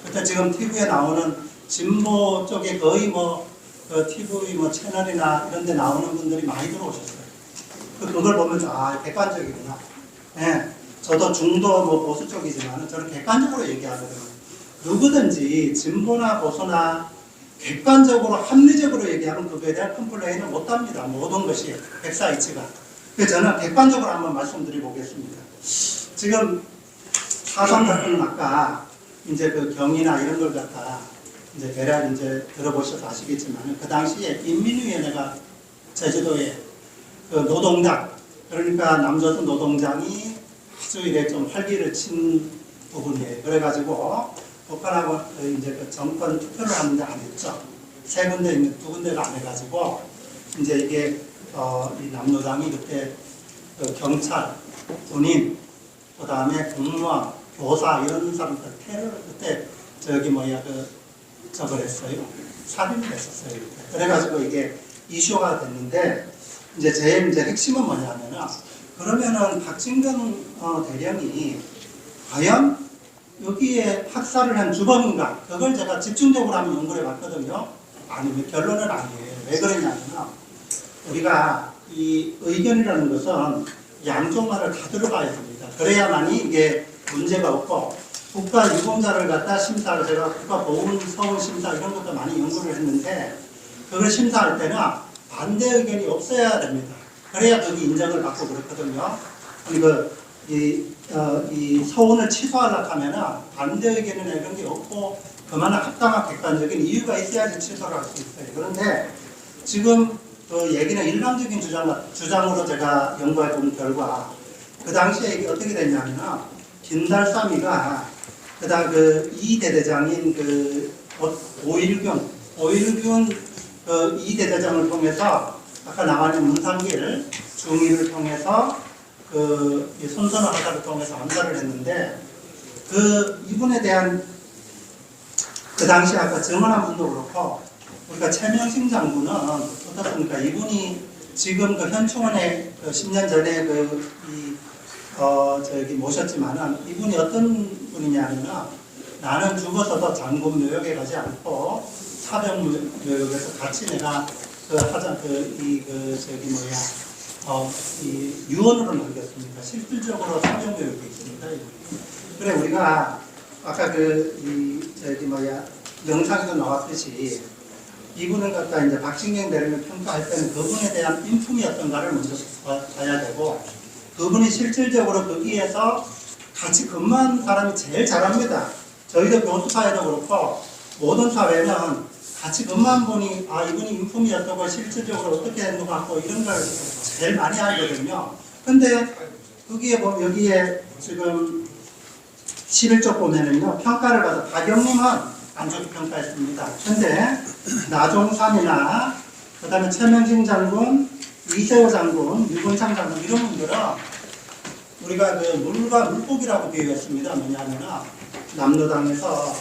그때 지금 TV에 나오는 진보 쪽에 거의 TV 채널이나 이런 데 나오는 분들이 많이 들어오셨어요. 그걸 보면서 객관적이구나. 네, 저도 중도 보수 쪽이지만 저는 객관적으로 얘기하거든요. 누구든지 진보나 보수나 객관적으로 합리적으로 얘기하면 그거에 대한 컴플레인을 못합니다. 모든 것이 백사이치가. 그래서 저는 객관적으로 한번 말씀드려 보겠습니다. 지금 4.3 사건은 아까 이제 그 경위나 이런 걸 갖다 이제 대략 이제 들어보셔서 아시겠지만 그 당시에 인민위원회가 제주도에 그 노동당 그러니까 남조선 노동장이 아주 이래 좀 활기를 친 부분이에요. 그래가지고 북한하고 이제 그 정권 투표를 하는데 안 했죠. 세 군데 있는 두 군데가 안 해가지고 이제 이게 이 남로당이 그때 경찰, 군인, 그 다음에 공무원, 교사 이런 사람들 테러 그때 저걸 했어요. 살인을 했었어요. 그래가지고 이게 이슈가 됐는데 이제 제일 이제 핵심은 뭐냐면은 그러면은 박진경 대령이 과연 여기에 학살을 한 주범인가? 그걸 제가 집중적으로 한번 연구를 해봤거든요. 아니면 결론은 아니에요. 왜 그러냐면 우리가 이 의견이라는 것은 양쪽 말을 다 들어가야 됩니다. 그래야만이 이게 문제가 없고 국가 유공자를 갖다 심사를 제가 국가보훈 서울 심사 이런 것도 많이 연구를 했는데 그걸 심사할 때는 반대 의견이 없어야 됩니다. 그래야 거기 인정을 받고 그렇거든요. 그리고 이 서운을 취소하려고 하면은 반대 의견이나 이런 게 없고 그만한 합당한 객관적인 이유가 있어야지 취소를 할 수 있어요. 그런데 지금 그 얘기는 일반적인 주장으로 제가 연구해 본 결과 그 당시에 이게 어떻게 됐냐면 김달삼이가 그다음 그 이 대대장인 그 오일균 그 이 대대장을 통해서 아까 나와 있는 문상길 중위를 통해서 그 손선호 하사를 통해서 암살을 했는데 그 이분에 대한 그 당시 아까 증언한 분도 그렇고 우리가 최명식 장군은 어떻습니까? 이분이 지금 그 현충원에 그 10년 전에 모셨지만은 이분이 어떤 분이냐면은 나는 죽어서도 장군 묘역에 가지 않고 사병 묘역에서 같이 내가 이 유언으로 남겼습니다. 실질적으로 사병 묘역에 있습니다. 그래 우리가 아까 영상에도 나왔듯이 이분을 갖다 이제 박진경 대령을 평가할 때는 그분에 대한 인품이 어떤가를 먼저 봐야 되고 그분이 실질적으로 거기에서 같이 근무한 사람이 제일 잘합니다. 저희도 교수사회도 그렇고 모든 사회는 같이 근무한 분이 이분이 인품이 어떻고 실질적으로 어떻게 된 것 같고 이런 걸 제일 많이 알거든요. 근데 거기에 여기에 지금 11쪽 보면은요 평가를 받아 박영림은 안 좋게 평가했습니다. 근데 나종삼이나 그 다음에 최명진 장군, 이세호 장군, 유건창 장군 이런 분들은 우리가 그 물과 물고기라고 비유했습니다. 뭐냐면은 남로당에서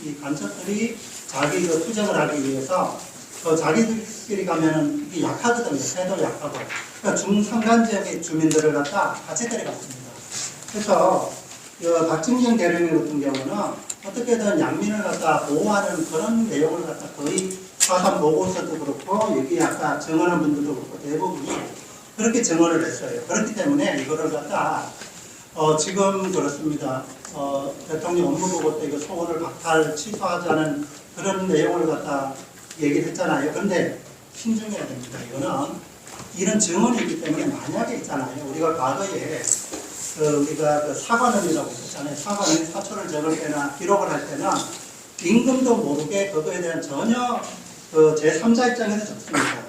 이 간첩들이 자기 그 투쟁을 하기 위해서 자기들끼리 가면은 이게 약하거든요. 새도 약하고. 그러니까 중산간 지역의 주민들을 갖다 같이 데려갔습니다. 그래서 박진경 대령님 같은 경우는 어떻게든 양민을 갖다 보호하는 그런 내용을 갖다 거의 사상 보고서도 그렇고 여기 아까 증언한 분들도 그렇고 대부분이 그렇게 증언을 했어요. 그렇기 때문에 이거를 갖다 지금 그렇습니다. 대통령 업무보고 때 이거 소원을 박탈 취소하자는 그런 내용을 갖다 얘기를 했잖아요. 그런데 신중해야 됩니다. 이거는 이런 증언이 있기 때문에 만약에 있잖아요. 우리가 과거에 우리가 사관원이라고 있었잖아요. 사관원 사초를 적을 때나 기록을 할 때는 임금도 모르게 그거에 대한 전혀 제3자 입장에서 적습니다.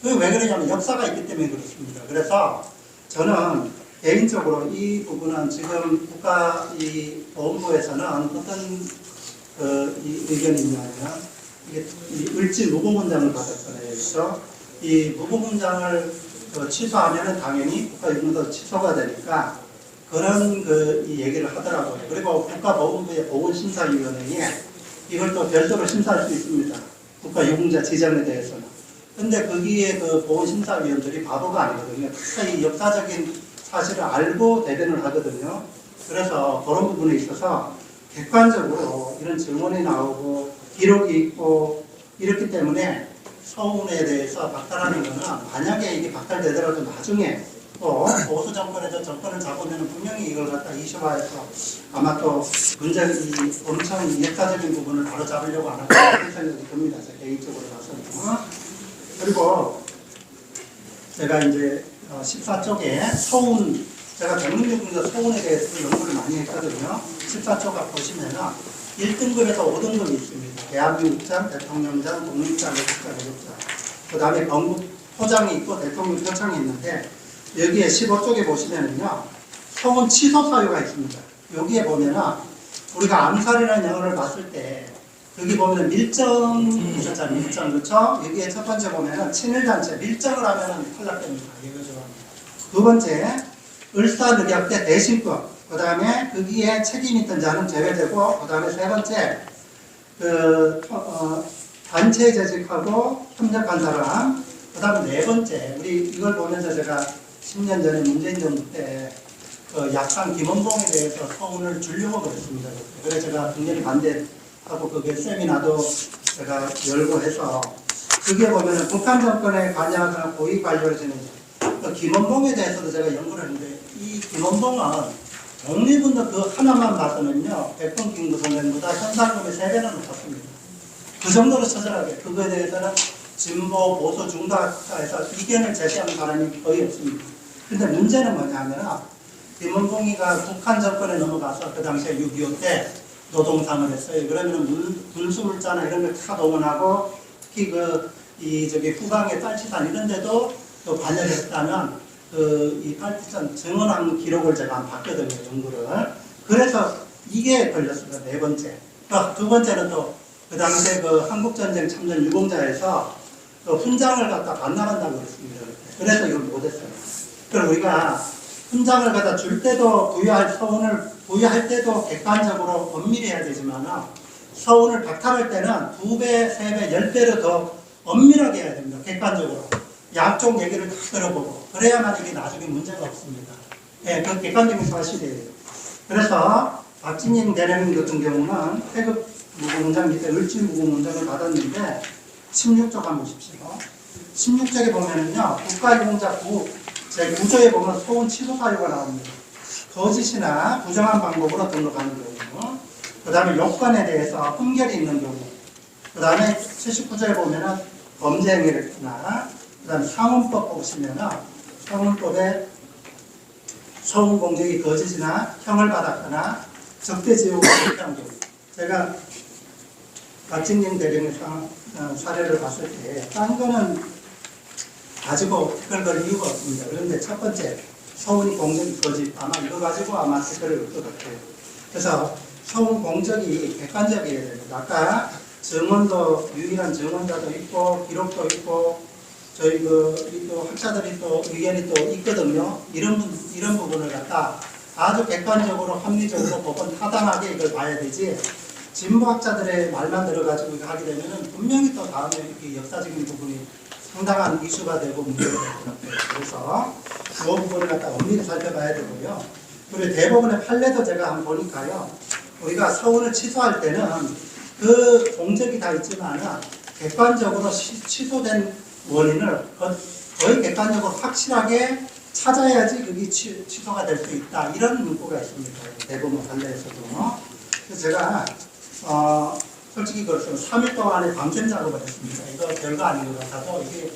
그게 왜 그러냐면 역사가 있기 때문에 그렇습니다. 그래서 저는 개인적으로 이 부분은 지금 국가 이 보훈부에서는 어떤 이 의견이 있냐면 이게 을지 무고문장을 받았잖아요. 그래서 이 무고문장을 취소하면은 당연히 국가유공도 취소가 되니까 그런 이 얘기를 하더라고요. 그리고 국가보훈부의 보훈심사위원회에 이걸 또 별도로 심사할 수 있습니다. 국가유공자 지정에 대해서는. 근데 거기에 그 보훈심사위원들이 바보가 아니거든요. 다 이 역사적인 사실을 알고 대변을 하거든요. 그래서 그런 부분에 있어서 객관적으로 이런 증언이 나오고 기록이 있고 이렇기 때문에 서운에 대해서 박탈하는 것은 만약에 이게 박탈되더라도 나중에 또 보수 정권에서 정권을 잡으면 분명히 이걸 갖다 이슈화해서 아마 또 문제의 엄청 역사적인 부분을 바로 잡으려고 하는 그런 생각이 듭니다. 제 개인적으로 봐서는. 그리고 제가 이제 14쪽에 서운, 제가 백문교군에서 서운에 대해서 연구를 많이 했거든요. 14쪽 보시면은 1등급에서 5등급이 있습니다. 대한민국장, 대통령장, 독립장, 외국장, 외국장. 그 다음에 건국 포장이 있고 대통령 표창이 있는데 여기에 15쪽에 보시면은요. 서운 취소 사유가 있습니다. 여기에 보면은 우리가 암살이라는 영화를 봤을 때 여기 보면 밀정 있었잖아요. 밀정, 그렇죠? 여기에 첫 번째 보면은 친일단체 밀정을 하면은 탈락됩니다. 이거죠. 두 번째 을사늑약대 대신법. 그 다음에 거기에 책임 있던 자는 제외되고, 그 다음에 세 번째 단체 재직하고 협력한 사람. 그 다음에 네 번째 우리 이걸 보면서 제가 10년 전에 문재인 정부 때 약상 김원봉에 대해서 서운을 주려고 그랬습니다. 그래서 제가 굉장히 반대하고 그게 세미나도 제가 열고 해서 그게 보면은 북한 정권의 관여가 고위 관료를 지는 김원봉에 대해서도 제가 연구를 했는데 이 김원봉은 독립운동 그 하나만 봐서는요 백범 김구 선생보다 현상금이 3배는 높았습니다. 그 정도로 처절하게 그거에 대해서는 진보 보수 중도학자에서 이견을 제시하는 사람이 거의 없습니다. 근데 문제는 뭐냐면 김원봉이가 북한 정권에 넘어가서 그 당시에 6.25 때 노동상을 했어요. 그러면 군수물자나 이런 걸 다 동원하고 특히 저기 후방의 빨치산 이런 데도 또 관여를 했다는 이 빨치산 증언한 기록을 제가 봤거든요. 연구를. 그래서 이게 걸렸습니다. 네 번째. 두 번째는 또 그 당시에 한국전쟁 참전 유공자에서 훈장을 갖다 반납한다고 그랬습니다. 그래서 이걸 못했어요. 그리고 우리가 훈장을 갖다 줄 때도 서운을 부여할 때도 객관적으로 엄밀히 해야 되지만 서운을 박탈할 때는 2배, 3배, 10배로 더 엄밀하게 해야 됩니다. 객관적으로. 양쪽 얘기를 다 들어보고 그래야만 이게 나중에 문제가 없습니다. 예, 그 객관적인 사실이에요. 그래서 박진영 대령님 같은 경우는 태극 무공문장 밑에 을지 무공문장을 받았는데 16쪽 한번 보십시오. 16쪽에 보면은요 국가유공자 제 구조에 보면 소원 취소 사유가 나옵니다. 거짓이나 부정한 방법으로 등록하는 경우, 그 다음에 요건에 대해서 흠결이 있는 경우, 그 다음에 79조에 보면은 범죄 행위를 했거나, 그 다음에 상훈법 보시면은 상훈법에 소원 공적이 거짓이나 형을 받았거나 적대지옥을 실패한 경우, 제가 박진영 대령의 사례를 봤을 때 딴 거는 가지고 댓글 걸 이유가 없습니다. 그런데 첫 번째 서훈이 공적이 거짓 아마 이거 가지고 아마 댓글을 걸 것 같아요. 그래서 서훈 공적이 객관적이어야 됩니다. 아까 증언도 유일한 증언자도 있고 기록도 있고 저희 또 학자들이 또 의견이 또 있거든요. 이런 부분을 갖다 아주 객관적으로 합리적으로 법원 타당하게 이걸 봐야 되지. 진보학자들의 말만 들어가지고 이거 하게 되면은 분명히 또 다음에 이 역사적인 부분이 상당한 이슈가 되고 문제가 될 것 같아요. 그래서 이 부분을 갖다 엄밀히 살펴봐야 되고요. 그리고 대법원의 판례도 제가 한번 보니까요. 우리가 서운을 취소할 때는 그 공적이 다 있지만 객관적으로 취소된 원인을 거의 객관적으로 확실하게 찾아야지 그게 취소가 될 수 있다. 이런 문구가 있습니다. 대법원 판례에서도. 그래서 제가 솔직히 그렇습니다. 3일 동안에 밤샘 작업을 했습니다. 이거 별거 아닌 것 같아서 이게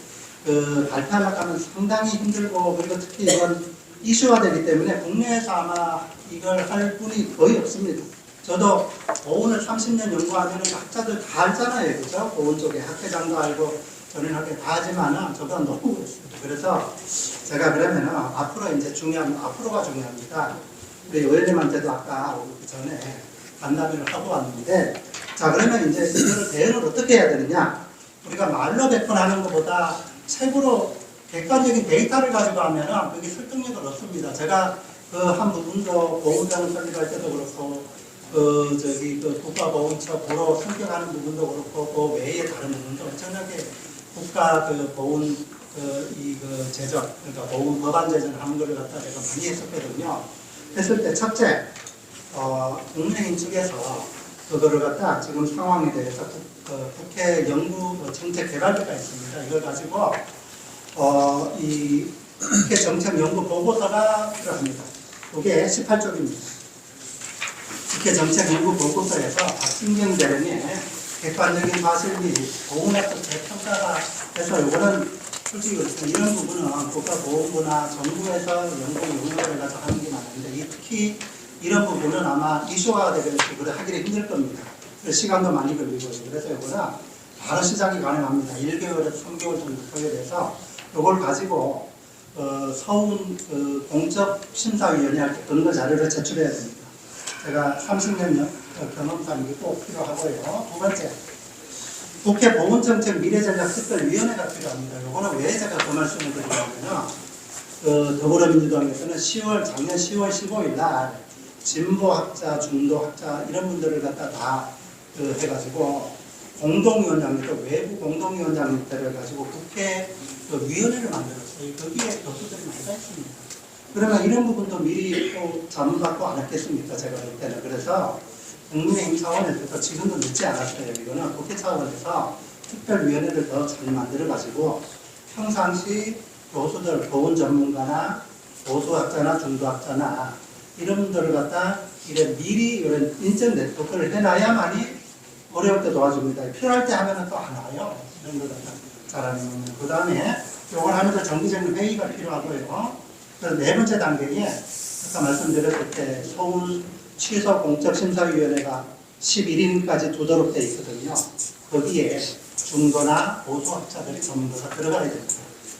발표하려고 하면 상당히 힘들고 그리고 특히 이건 이슈가 되기 때문에 국내에서 아마 이걸 할 분이 거의 없습니다. 저도 보훈을 30년 연구하면 학자들 다 알잖아요. 그죠? 보훈 쪽에 학회장도 알고 전인학회 다 하지만 저보다 너무 그렇습니다. 그래서 제가 그러면 앞으로 이제 앞으로가 중요합니다. 우리 의원님한테도 아까 오기 전에 간담회를 하고 왔는데 자 그러면 이제 이거를 대응을 어떻게 해야 되느냐 우리가 말로 배포하는 것보다 책으로 객관적인 데이터를 가지고 하면 그게 설득력을 얻습니다. 제가 한 부분도 보훈장을 설립할 때도 그렇고 국가보훈처 보로 성격하는 부분도 그렇고 그 외에 다른 부분도 엄청나게 국가 보훈 제정 그러니까 보훈 법안 제정을 하는 걸 갖다 제가 많이 했었거든요. 했을 때 첫째 국민의힘 측에서 그거를 갖다 지금 상황에 대해서 국회 연구 정책 개발비가 있습니다. 이걸 가지고 이 국회 정책 연구 보고서가 필요합니다. 이게 18쪽입니다. 국회 정책 연구 보고서에서 박진경 대령의 객관적인 사실 및 보훈학적 재평가가 해서 이거는 솔직히 그렇습니다. 이런 부분은 국가보훈부나 정부에서 연구를 가서 하는 게 맞는데 특히 이런 부분은 아마 이슈화가 되면 그걸 하기가 힘들 겁니다. 시간도 많이 걸리고 그래서 이거는 바로 시작이 가능합니다. 1개월에서 3개월 정도 소요돼서 이걸 가지고 서훈 공적심사위원회한테 근거 자료를 제출해야 됩니다. 제가 30년 경험상 이게 꼭 필요하고요. 두 번째, 국회 보훈정책 미래전략특별위원회가 필요합니다. 이거는 왜 제가 그 말씀을 드리냐면요. 더불어민주당에서는 작년 10월 15일 날 진보학자, 중도학자 이런 분들을 갖다 다 해가지고 공동위원장 밑에 외부 공동위원장 밑에를 가지고 국회 위원회를 만들었어요. 거기에 교수들이 많이 있습니다. 그러면 이런 부분도 미리 또 자문받고 안 했겠습니까? 제가 볼 때는. 그래서 국민의힘 차원에서도 지금도 늦지 않았어요. 이거는 국회 차원에서 특별위원회를 더 잘 만들어가지고 평상시 교수들, 보훈 전문가나 보수학자나 중도학자나 이런 분들을 갖다 미리 이런 인적 네트워크를 해놔야만이 어려울 때 도와줍니다. 필요할 때 하면은 또 안 와요. 이런 걸 갖다 잘하면. 그 다음에 요걸 하면서 정기적인 회의가 필요하고요. 그래서 네 번째 단계에 아까 말씀드렸을 때 서울 취소 공적심사위원회가 11인까지 두도록 되어 있거든요. 거기에 중도나 보수학자들이 전문가가 들어가야 됩니다.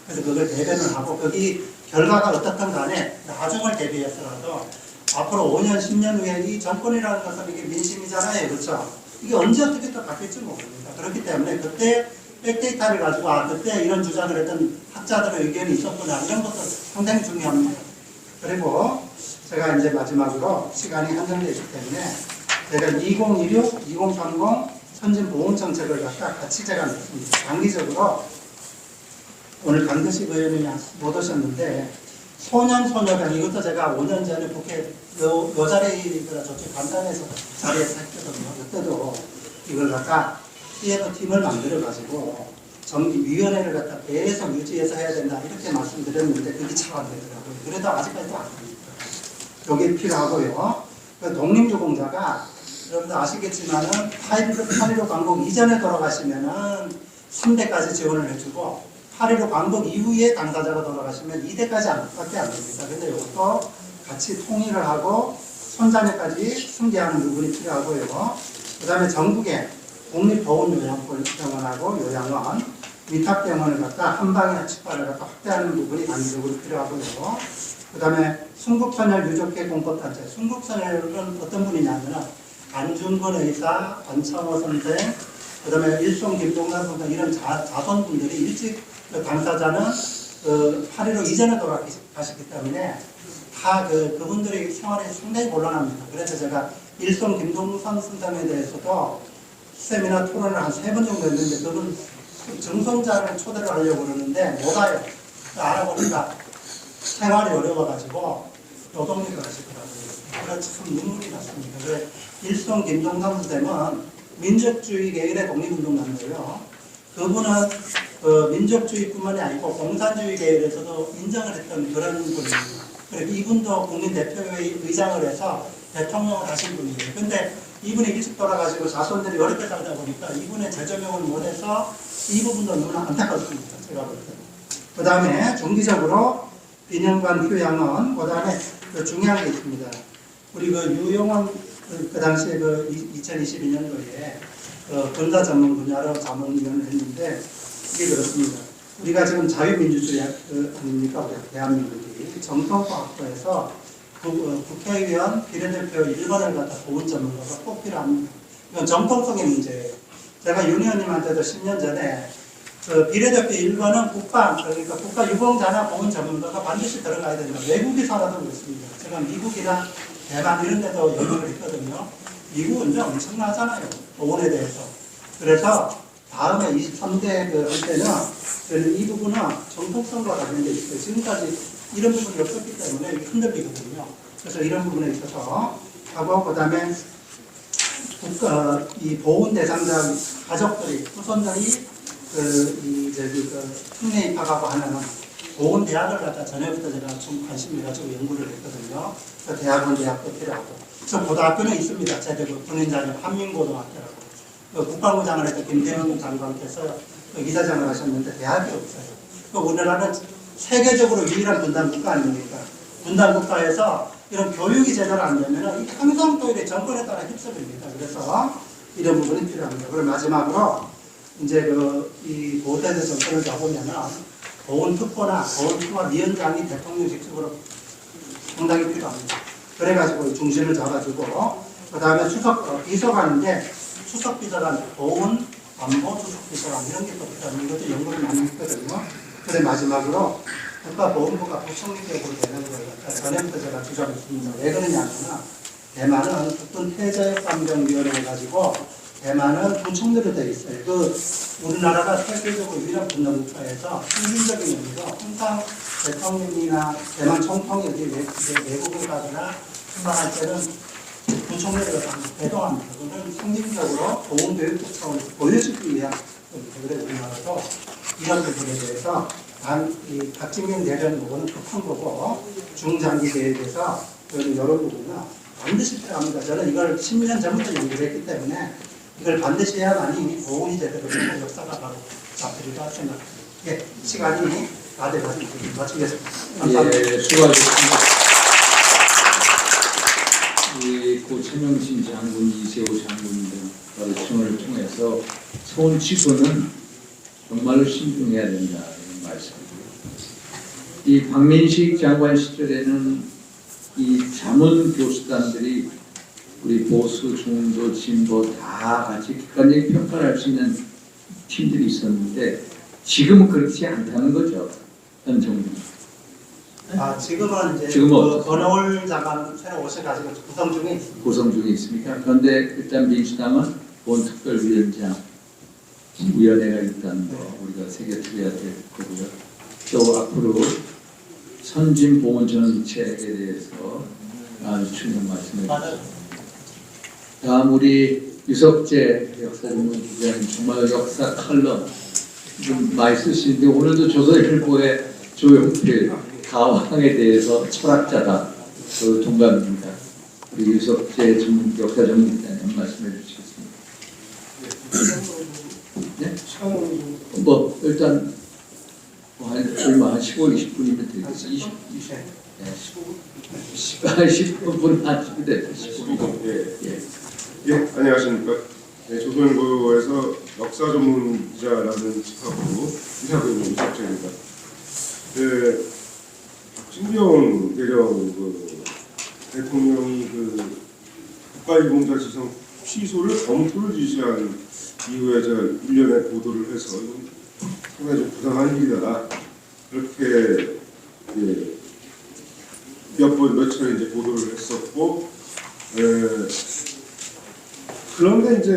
그래서 그걸 대변을 하고 거기 결과가 어떻든 간에 나중을 대비해서라도 앞으로 5년, 10년 후에 이 정권이라는 것은 이게 민심이잖아요. 그렇죠? 이게 언제 어떻게 또 바뀔지 모릅니다. 그렇기 때문에 그때 백데이터를 가지고 그때 이런 주장을 했던 학자들의 의견이 있었구나 이런 것도 상당히 중요합니다. 그리고 제가 이제 마지막으로 시간이 한정되어 있기 때문에 제가 2016, 2030 선진보훈정책을 갖다 같이 제가 냈습니다. 장기적으로 오늘 강대식 의원님이 못 오셨는데 소년소녀단 이것도 제가 5년 전에 국회 요 자리가 저쪽 간단해서 자리에서 했거든요. 그때도 이걸 갖다 피해도 팀을 만들어가지고 정기위원회를 갖다 계속 유지해서 해야 된다 이렇게 말씀드렸는데 그게 잘 안 되더라고요. 그래도 아직까지도 안 됩니다. 이게 필요하고요. 독립유공자가 여러분들 아시겠지만은 8.15 광복 이전에 돌아가시면은 3대까지 지원을 해주고 8.15 광복 이후에 당사자가 돌아가시면 2대까지 밖에 안 됩니다. 근데 이것도 같이 통일을 하고 손자녀까지 승계하는 부분이 필요하고요. 그 다음에 전국에 국립보훈요양병원하고 요양원, 위탁병원을 갖다 한방이나 치과를 갖다 확대하는 부분이 단기적으로 필요하고요. 그 다음에 순국선열 유족회 공법단체. 순국선열은 어떤 분이냐면 안중근 의사, 안창호 선생, 그 다음에 일송 김동남 선생 이런 자손분들이 일찍 당사자는 8.15 이전에 돌아가셨기 때문에 다 그분들의 생활이 상당히 곤란합니다. 그래서 제가 일송 김동삼 선생에 대해서도 세미나 토론을 한 3번 정도 했는데 그분 증손자를 초대를 하려고 그러는데 못 와요. 알아보니까 생활이 어려워가지고 노동력을 하시더라고요. 그래서 참 눈물이 났습니다. 그래 일송 김동삼 선생은 민족주의 계열의 독립운동가인데요. 그분은 민족주의뿐만이 아니고 공산주의 계열에서도 인정을 했던 그런 분입니다. 그리고 이분도 국민대표회의 의장을 해서 대통령을 하신 분이에요. 근데 이분이 일찍 돌아가시고 자손들이 어렵게 살다 보니까 이분의 재조명을 못해서 이 부분도 너무나 안타깝습니다. 제가 볼 때는. 그 다음에 중기적으로 비년관 휴양원, 그 다음에 중요한 게 있습니다. 우리 유용원 그 당시에 2022년도에 군사 전문 분야로 자문위원을 했는데 이게 그렇습니다. 우리가 지금 자유민주주의 아닙니까? 대한민국이 정통과학부에서 국회의원 비례대표 1번을 갖다 보훈 전문가가 꼭 필요합니다. 이건 정통성의 문제예요. 제가 윤 의원님한테도 10년 전에 비례대표 1번은 그러니까 국가유공자나 보훈 전문가가 반드시 들어가야 된다. 외국에서라도 그렇습니다. 제가 미국이나 대만 이런 데도 연구를 했거든요. 미국은 좀 엄청나잖아요. 보훈에 대해서. 그래서 다음에 23대 할 때는 이 부분은 정통성과 관련되어 있어요. 지금까지 이런 부분이 없었기 때문에 흔들리거든요. 그래서 이런 부분에 있어서 하고 그다음에 이 보훈 대상자 가족들이 후손들이 특례 입학하고 하는 보훈 대학을 갖다 전에부터 제가 좀 관심을 가지고 연구를 했거든요. 그 대학원 대학도 필요하고 저 고등학교는 있습니다. 제대로 군인자는 한민고등학교라고 국방부장을 했던 김대중 장관께서 이사장을 하셨는데 대학이 없어요. 우리나라는 세계적으로 유일한 분단국가 아닙니까? 분단국가에서 이런 교육이 제대로 안 되면 항상 또 이렇게 정권에 따라 휩쓸립니다. 그래서 이런 부분이 필요합니다. 그리고 마지막으로 이제 이 보훈대에서 정권을 잡으면은 보훈특보나 보훈특보위원장이 대통령 직속으로 상당히 필요합니다. 그래가지고 중심을 잡아주고 그 다음에 비서관인데 수석 비서관, 보훈, 안보 수석 비서관 이런 게 또 있거든요. 이것도 연구를 많이 했거든요. 그래 마지막으로 국가보훈부가 부총리격으로 되는 걸 전에부터 제가 주장했습니다. 왜 그러냐면 대만은 국군 태저협감정위원회를 가지고 대만은 부총리로 되어 있어요. 우리나라가 세계적으로 유일한 군정국가에서 평균적인 의미로 항상 대통령이나 대만 총통이 외국을 가거나 출마할 때는 부총리를 배동합니다. 그거는 상징적으로 보훈교육국 차원에서 보여주기 위한 그래 우리나라도 이런 부분에 대해서 이 박진경 내려는 부분은 급한 거고 중장기 계획에서 이런 부분은 반드시 필요합니다. 저는 이걸 10년 전부터 연구를 했기 때문에 이걸 반드시 해야만이 보훈이 제대로 되는 역사가 바로 잡히리라 생각합니다. 예, 시간이 다 돼가지고 마치겠습니다. 감사합니다. 예, 수고하셨습니다. 고 최명신 장군, 이세호 장군 등 가르침을 통해서 서울 지구는 정말로 신중해야 된다 이런 말씀입니다. 이 박민식 장관 시절에는 이 자문 교수단들이 우리 보수, 중도, 진보 다 같이 객관적인 평가를 할 수 있는 팀들이 있었는데 지금은 그렇지 않다는 거죠. 현 정부. 지금은 이제 지금은 권오을 장관 새로 오셔가지고 구성 중에 있습니다. 구성 중에 있습니까? 그런데 일단 민주당은 본특별위원장 위원회가 있다는 거 우리가 새겨드려야 될 거고요. 또 앞으로 선진보훈 정책에 대해서 아주 중요한 말씀을 주셨습니다. 다음 우리 유석재 역사전문기자님 정말 역사 칼럼 좀 많이 쓰시는데 오늘도 조선일보의 조용필 가왕에 대해서 철학자다. 저도 동감입니다. 우리 유석재 역사전문기자님 말씀해 주시겠습니다. 네? 뭐 일단 얼마 한 15, 20분이면 되겠어요. 20. 네, 10분 한 10분 됐죠. 15분. 예, 안녕하십니까. 네, 조선일보에서 역사 전문 기자라는 직하고 이사고 있는 유석재입니다. 박진경 대령 대통령이 국가유공자 지정 취소를 검토를 지시한 이후에 제가 1년에 보도를 해서 상당히 좀 부당한 일이다. 그렇게 몇 차례 이제 보도를 했었고, 그런데 이제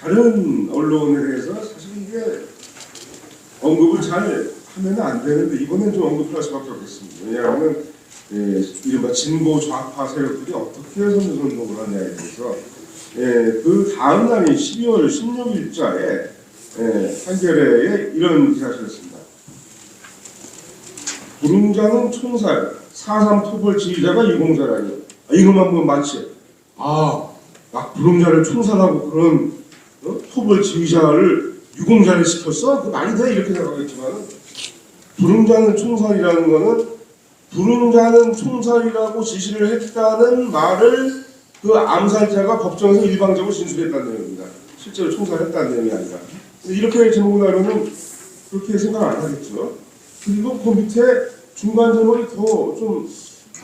다른 언론에 대해서 사실 이게 언급을 잘 하면 안 되는데 이번엔 좀 언급을 할 수밖에 없겠습니다. 왜냐하면 이른바 진보 좌파 세력들이 어떻게 선거운동을 하냐에 대해서 그 다음 날인 12월 16일자에 한겨레에 이런 기사를 썼습니다. 부름자는 총살, 4.3 토벌 지휘자가 유공자라니. 이것만 보면 마치 막 부름자를 총살하고 그런 토벌 지휘자를 유공자를 시켰어? 그 말이 돼? 이렇게 생각하겠지만 부름자는 총살이라는 거는 부름자는 총살이라고 지시를 했다는 말을 그 암살자가 법정에서 일방적으로 진술했다는 내용입니다. 실제로 총살했다는 내용이 아니라. 이렇게 제목을 하려면 그렇게 생각 안 하겠죠. 그리고 그 밑에 중간 제목이 더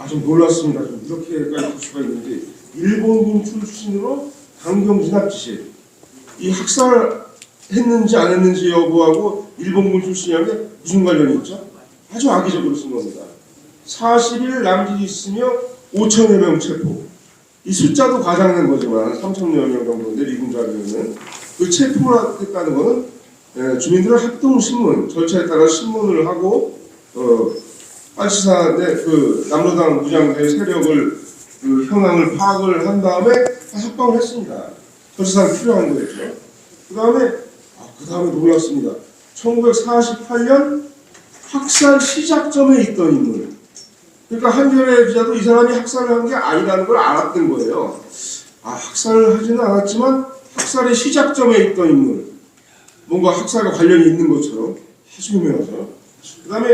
좀 놀랐습니다. 좀 이렇게까지 볼 수가 있는지 일본군 출신으로 강경 진압 지시. 이 학살했는지 안 했는지 여부하고 일본군 출신이라는 게 무슨 관련이 있죠? 아주 악의적으로 쓴 겁니다. 40일 남짓 있으며 5천여 명 체포. 이 숫자도 과장된 거지만 3천여 명 정도인데 미군자료는 그 체포를 했다는 거는 주민들은 합동신문 절차에 따라 신문을 하고 빨치산의 그 남로당 무장대 세력을 그 현황을 파악을 한 다음에 석방을 했습니다. 절차상 필요한 거였죠. 그 다음에 놀랐습니다. 1948년 학살 시작점에 있던 인물. 그러니까 한겨레 기자도 이 사람이 학살을 한 게 아니라는 걸 알았던 거예요. 학살을 하지는 않았지만 학살의 시작점에 있던 인물. 뭔가 학살과 관련이 있는 것처럼 아주 유명하죠. 그 다음에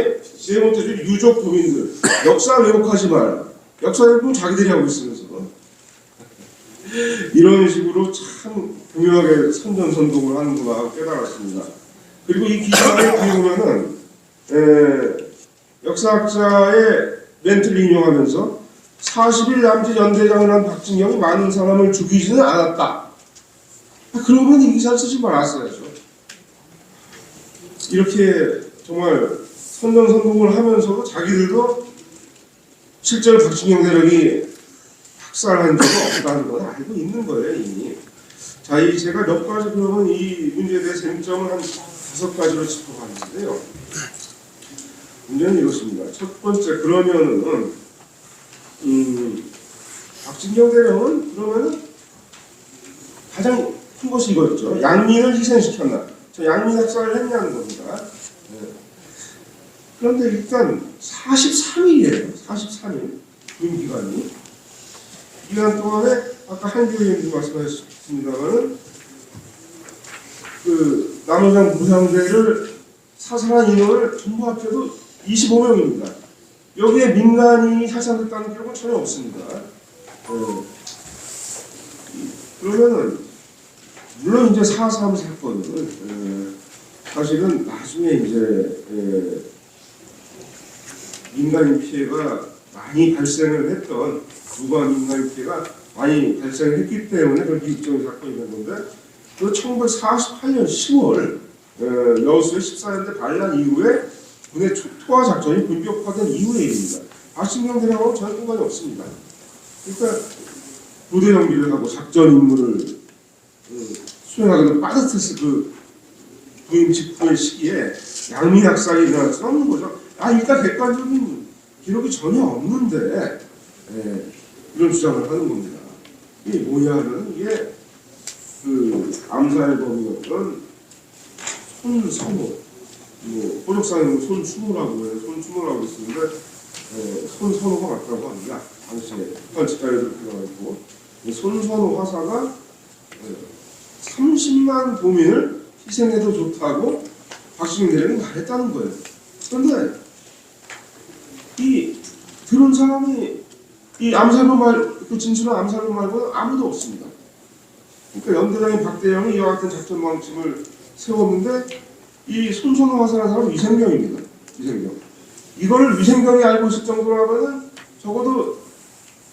네 번째 유족 도민들. 역사 왜곡하지 마라. 역사 왜곡은 자기들이 하고 있으면서. 이런 식으로 참 교묘하게 선전선동을 하는구나 깨달았습니다. 그리고 이 기사를 보면은 역사학자의 멘트를 인용하면서 40일 남짓 연대장을 한 박진경이 많은 사람을 죽이지는 않았다. 그러면 이 기사를 쓰지 말았어야죠. 이렇게 정말 선전선동을 하면서도 자기들도 실제로 박진경 대령이 학살한 적이 없다는 걸 알고 있는 거예요, 이미. 자, 제가 몇 가지 그러면 이 문제에 대해 쟁점을 한 5가지로 짚어봤는데요. 문제는 이것입니다. 첫 번째, 그러면은 박진경 대령은 그러면은 가장 큰 것이 이거였죠. 양민을 희생시켰나? 저 양민 학살을 했냐는 겁니다. 네. 그런데 일단 43일이에요. 43일 군 기간이. 기간 동안에 아까 한규 의원님 말씀하셨습니다만은 그 남로당 무상대를 사살한 인원을 전부 합쳐도 25명입니다. 여기에 민간인이 사살됐다는 기록은 전혀 없습니다. 그러면은 물론 이제 4.3 사건은 사실은 나중에 이제 민간인 피해가 많이 발생을 했던 무고한 민간인 피해가 많이 발생을 했기 때문에 그런 비극적인 사건이 된 건데 그 1948년 10월 여수의 14년대 반란 이후에 군의 초토화 작전이 본격화된 이후의 일입니다. 박진경 대령하고 전혀 상관이 없습니다. 그러니까 부대 정비를 하고 작전 임무를 수행하기도 빠듯했을 그 부임 직후의 시기에 양민 학살이 일어날 수 없는 거죠. 일단 객관적인 기록이 전혀 없는데 이런 주장을 하는 겁니다. 이게 뭐냐면 이게 그 암살범이었던 손선호, 호적상에는 손춘호라고 해요. 손춘호라고 있었는데 손선호가 맞다고 합니다. 당시에 관측자료들 들어가지고 손선호 화사가 30만 도민을 희생해도 좋다고 박진경 대령이 말했다는 거예요. 그런데 이 들은 사람이 이 암살범 그 진술한 암살범 말고는 아무도 없습니다. 그러니까 연대장인 박대령이 이와 같은 작전 방침을 세웠는데 이 손선호 화사라는 사람은 위생병입니다. 위생병. 이거를 위생병이 알고 있을 정도라면은 적어도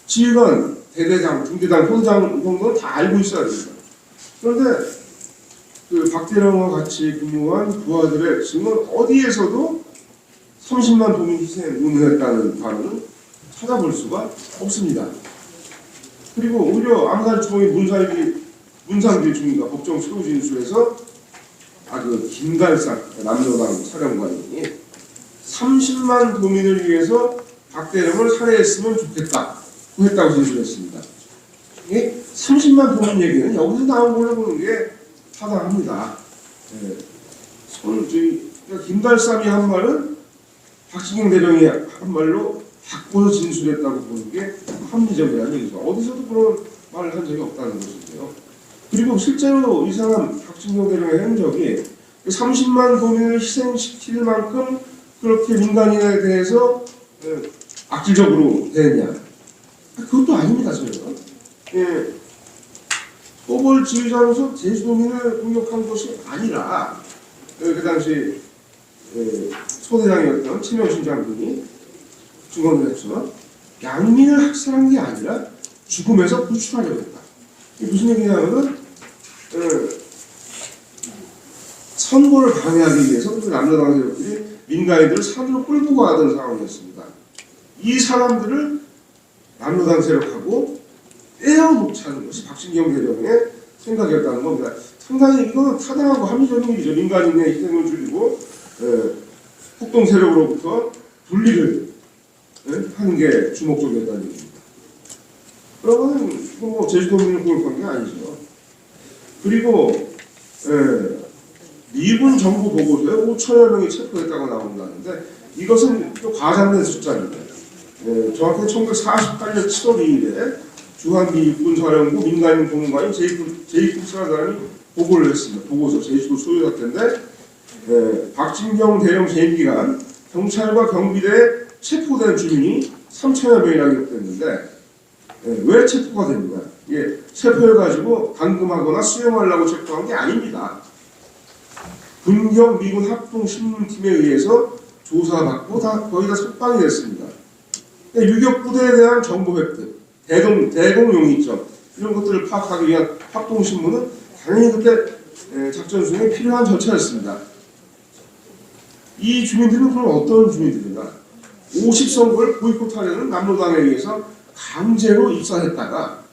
지휘관, 대대장, 중대장, 포대장 정도는 다 알고 있어야 됩니다. 그런데 그 박대령과 같이 근무한 부하들의 증언 어디에서도 30만 도민 희생 운운했다는 바는 찾아볼 수가 없습니다. 그리고 오히려 암살 주범인 문상길 중위가 법정 최후 진술에서 그 김갈상 남로당 사령관이 30만 도민을 위해서 박대령을 살해했으면 좋겠다고 했다고 진술했습니다. 이게 30만 도민 얘기는 여기서 나온 걸로 보는 게 타당합니다. 그러니까 김달삼이 한 말은 박진경 대령이 한 말로 바꿔서 진술했다고 보는 게 합리적이라는 얘기죠. 어디서도 그런 말을 한 적이 없다는 것인데요. 그리고 실제로 이 사람 박진경 대령의 행적이 30만 도민을 희생시킬 만큼 그렇게 민간인에 대해서 악질적으로 대했냐? 그것도 아닙니다, 저희가. 토벌 지휘자로서 제주도민을 공격한 것이 아니라 그 당시 소대장이었던 최명신 장군이 증언을 했죠. 양민을 학살한 게 아니라 죽음에서 구출하려고 했다. 이게 무슨 얘기냐면은 선거를 방해하기 위해서 그 남로당 세력들이 민간인들을 산으로 끌고 가던 상황이었습니다. 이 사람들을 남로당 세력하고 떼어놓자는 것이 박진경 대령의 생각이었다는 겁니다. 상당히 이거는 타당하고 합리적인 일이죠. 민간인의 희생을 줄이고 폭동 세력으로부터 분리를 하는 게 주목적이었다는 얘기입니다. 그러면 뭐 제주도민을 공격한 게 아니죠. 그리고 미군 정부 보고서에 5천여 명이 체포됐다고 나온다는데 이것은 또 과장된 숫자입니다. 정확히 1948년 7월 2일에 주한미 육군사령부 민간인 공무관인 제이콥스라는 사람이 보고를 했습니다. 보고서 제주도 소유 사태인데 박진경 대령 재임 기간 경찰과 경비대에 체포된 주민이 3천여 명이나 기록됐는데 왜 체포가 됩니까? 이게 체포해가지고 감금하거나 수용하려고 체포한 게 아닙니다. 군경 미군 합동 신문팀에 의해서 조사받고 거의 다 석방이 됐습니다. 유격 부대에 대한 정보 획득, 대공 용의점 이런 것들을 파악하기 위한 합동신문은 당연히 그때 작전 중에 필요한 절차였습니다. 이 주민들은 그럼 어떤 주민들인가? 50선거를 보이콧하려는 남로당에 의해서 강제로 입사했다가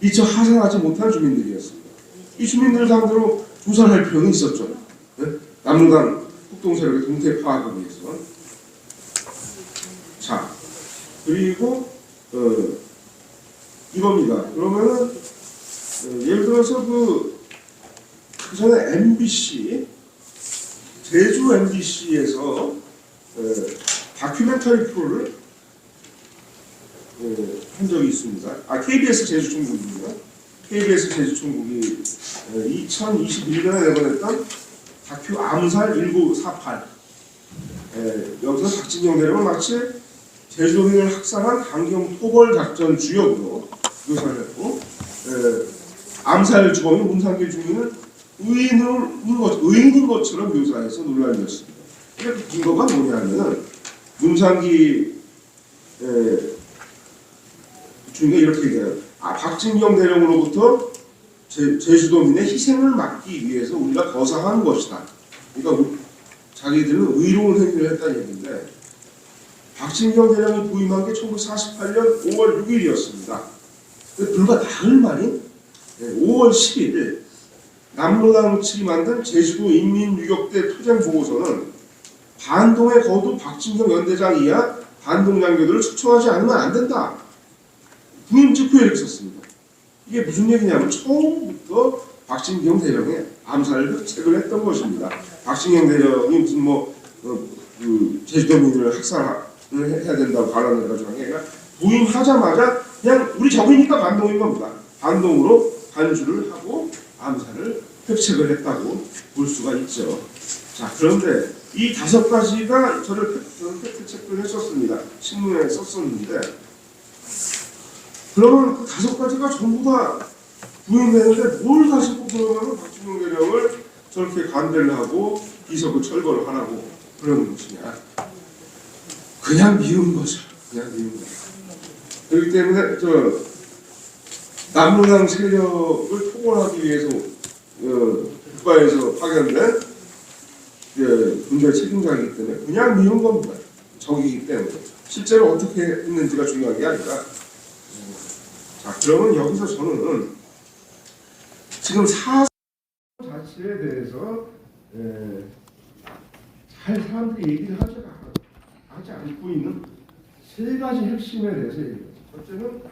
미처 하산하지 못한 주민들이었습니다. 이 주민들을 상대로 조사를 할 필요는 있었죠. 네? 남로당 폭동 세력의 동태 파악을 위해서. 자, 그리고 이겁니다. 그러면은 예를 들어서 그 전에 MBC 제주 MBC에서 다큐멘터리 프로를 한 적이 있습니다. KBS 제주총국입니다. KBS 제주총국이 2021년에 내보냈던 다큐 암살 1948 여기서 박진영 대령은 마치 제주도민을 학살한 강경 토벌 작전 주역으로 묘사를 했고 암살 주범인 문상길 주민을 의인인 것처럼 묘사해서 논란이었습니다. 그 근거가 뭐냐면 문상기 주민이 이렇게 얘기해요. 박진경 대령으로부터 제주도민의 희생을 막기 위해서 우리가 거사한 것이다. 그러니까 자기들은 의로운 행위를 했다는 얘기인데 박진경 대령이 부임한 게 1948년 5월 6일이었습니다. 불과 나흘 만인 5월 10일 남로당 측이 만든 제주도 인민유격대 투쟁 보고서는 반동의 거두 박진경 연대장 이하 반동 장교들을 추천하지 않으면 안 된다. 부임 직후에 이렇게 썼습니다. 이게 무슨 얘기냐면 처음부터 박진경 대령의 암살을 획책을 했던 것입니다. 박진경 대령이 무슨 제주도민을 학살을 해야 된다고 발언을 해가지고 한 게 아니라 부임하자마자 그냥 우리 적이니까 반동인 겁니다. 반동으로 간주를 하고 암살을 획책을 했다고 볼 수가 있죠. 자, 그런데 이 5가지가 저는 팩트체크를 했었습니다. 신문에 썼었는데 그러면 그 5가지가 전부 다 부인되는데 뭘 가지고 그러면 박진영 대령을 저렇게 간대를 하고 비석을 철거를 하라고 그러는 것이냐. 그냥 미운 거죠. 그냥 미운 거죠. 그렇기 때문에 남로당 세력을 토벌하기 위해서 국가에서 파견된 군대 책임자이기 때문에 그냥 미운 겁니다. 적이기 때문에. 실제로 어떻게 했는지가 중요한 게 아니라 자, 그러면 여기서 저는 지금 사상 자체에 대해서 잘 사람들이 얘기를 하지 않고 있는 3가지 핵심에 대해서 얘기해요. 첫째는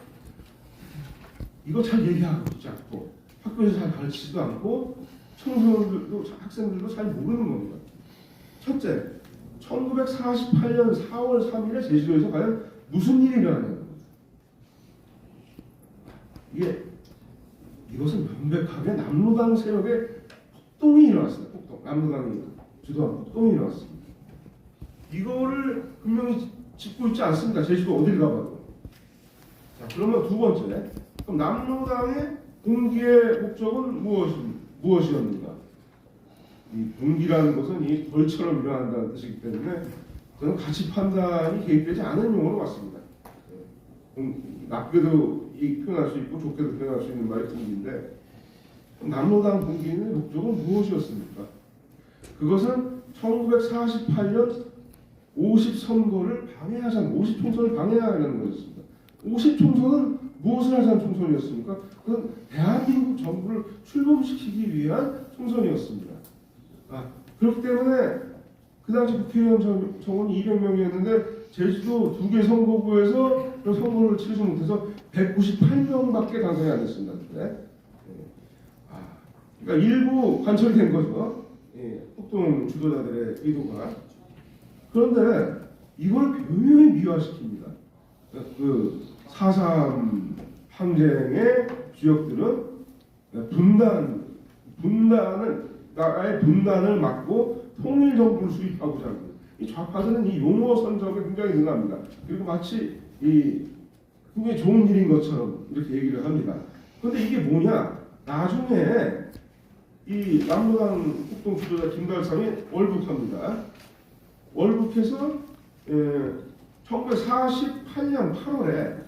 이거 잘 얘기하고 있지 않고 학교에서 잘 가르치지도 않고 청소년들도 학생들도 잘 모르는 겁니다. 첫째, 1948년 4월 3일에 제주도에서 과연 무슨 일이 일어나는 이것은 명백하게 남로당 세력의 폭동이 일어났습니다. 폭동. 남로당이 주도한 폭동이 일어났습니다. 이거를 분명히 짚고 있지 않습니까? 제주도 어딜 가봐도. 자, 그러면 2번째. 그럼 남로당의 공기의 목적은 무엇이었는가? 이 공기라는 것은 이 벌처럼 일어난다는 뜻이기 때문에 저는 가치 판단이 개입되지 않은 용어로 봤습니다. 나쁘게도 표현할 수 있고 좋게도 표현할 수 있는 말이 공기인데 남로당 공기의 목적은 무엇이었습니까? 그것은 1948년 50선거를 방해하자는 50총선을 방해하려는 것이었습니다. 50총선은 무엇을 하자는 총선이었습니까? 그건 대한민국 정부를 출범시키기 위한 총선이었습니다. 그렇기 때문에 그 당시 국회의원 정원이 200명이었는데 제주도 2개 선거구에서 선거를 치르지 못해서 198명밖에 당선이 안 됐습니다. 그러니까 일부 관철이 된 거죠. 폭동 주도자들의 의도가. 그런데 이걸 교묘히 미화시킵니다. 그 4.3 항쟁의 주역들은 나라의 분단을 막고 통일 정부를 수립하고자 합니다. 이 좌파들은 이 용어 선정에 굉장히 능합니다. 그리고 마치 굉장히 좋은 일인 것처럼 이렇게 얘기를 합니다. 그런데 이게 뭐냐? 나중에 이 남로당 폭동 주도자 김달삼이 월북합니다. 월북해서 1948년 8월에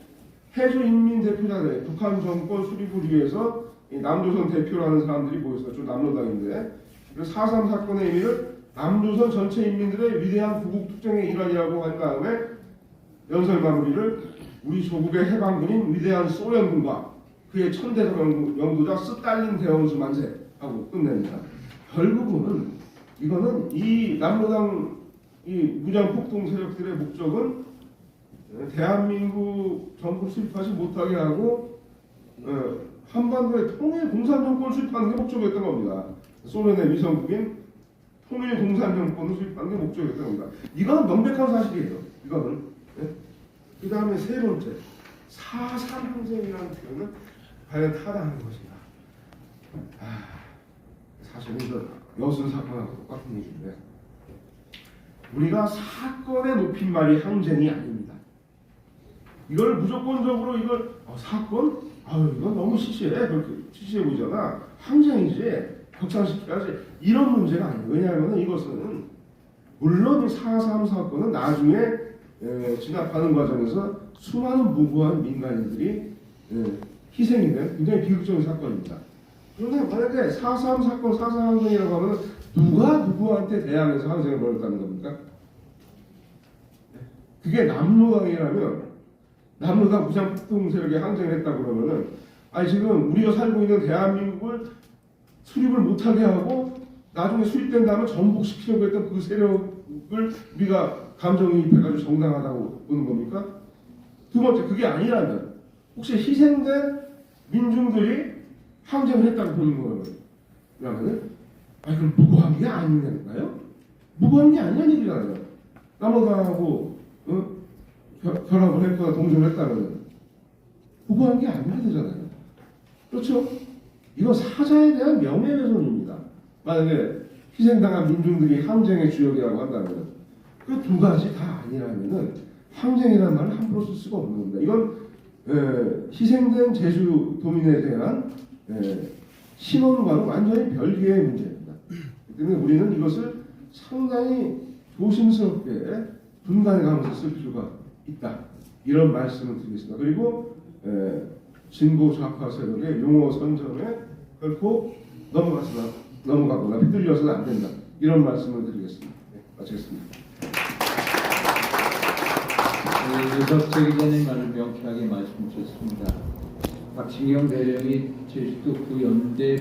해주인민대표자들 북한 정권 수립을 위해서 이 남조선 대표라는 사람들이 모였어요. 저 남로당인데. 그래서 4.3 사건의 의미를 남조선 전체 인민들의 위대한 구국 투쟁의 일환이라고 한 다음에 연설 마무리를 우리 조국의 해방군인 위대한 소련군과 그의 천대적 영도자 스탈린 대원수 만세하고 끝냅니다. 결국은 이거는 이 남로당 이 무장 폭동 세력들의 목적은 대한민국 정부 수립하지 못하게 하고 한반도의 통일 공산 정권을 수립하는 게 목적이었던 겁니다. 소련의 위성국인 통일 공산 정권을 수립하는 게 목적이었던 겁니다. 이거는 명백한 사실이에요. 이거는. 그 다음에 세 번째, 4.3 항쟁이라는 표현은 과연 타당한 것인가? 사실은 여순 사건하고 똑같은 얘기인데 우리가 사건의 높임말이 항쟁이 아닙니다. 이걸 무조건적으로 이걸 사건? 이건 너무 시시해. 그렇게 시시해 보이잖아. 항쟁이지. 격상시켜야지. 이런 문제가 아니에요. 왜냐하면 이것은 물론 이 4.3 사건은 나중에 진압하는 과정에서 수많은 무고한 민간인들이 희생이 된 굉장히 비극적인 사건입니다. 그런데 만약에 4.3 사건, 4.3 항쟁이라고 하면 누가 누구한테 대항해서 항쟁을 벌였다는 겁니까? 그게 남로당이라면 남로당 무장폭동 세력이 항쟁을 했다고 그러면은 지금 우리가 살고 있는 대한민국을 수립을 못하게 하고 나중에 수립된 다음에 전복시키려고 했던 그 세력을 우리가 감정이입해가지고 정당하다고 보는 겁니까? 두 번째, 그게 아니라면 혹시 희생된 민중들이 항쟁을 했다고 보는 거예요. 그러면은 그럼 무고한 게 아니냐니까요? 무고한 게 아니란 얘기잖아요. 남로당하고 결합을 했거나 동조를 했다면 무고한 게 아니라 되잖아요. 그렇죠? 이건 사자에 대한 명예훼손입니다. 만약에 희생당한 민중들이 항쟁의 주역이라고 한다면 그 두 가지 다 아니라면은 항쟁이라는 말을 함부로 쓸 수가 없는 겁니다. 이건 희생된 제주도민에 대한 신원과는 완전히 별개의 문제입니다. 그렇기 때문에 우리는 이것을 상당히 조심스럽게 분간해가면서 쓸 필요가 있다. 이런 말씀을 드리겠습니다. 그리고 진보 좌파 세력의 용어 선점에 결코 넘어가거나 휘둘려서는 안 된다. 이런 말씀을 드리겠습니다. 마치겠습니다. 유석재 기자님 말을 명쾌하게 말씀 주셨습니다. 박진경 대령이 제주도 구 연대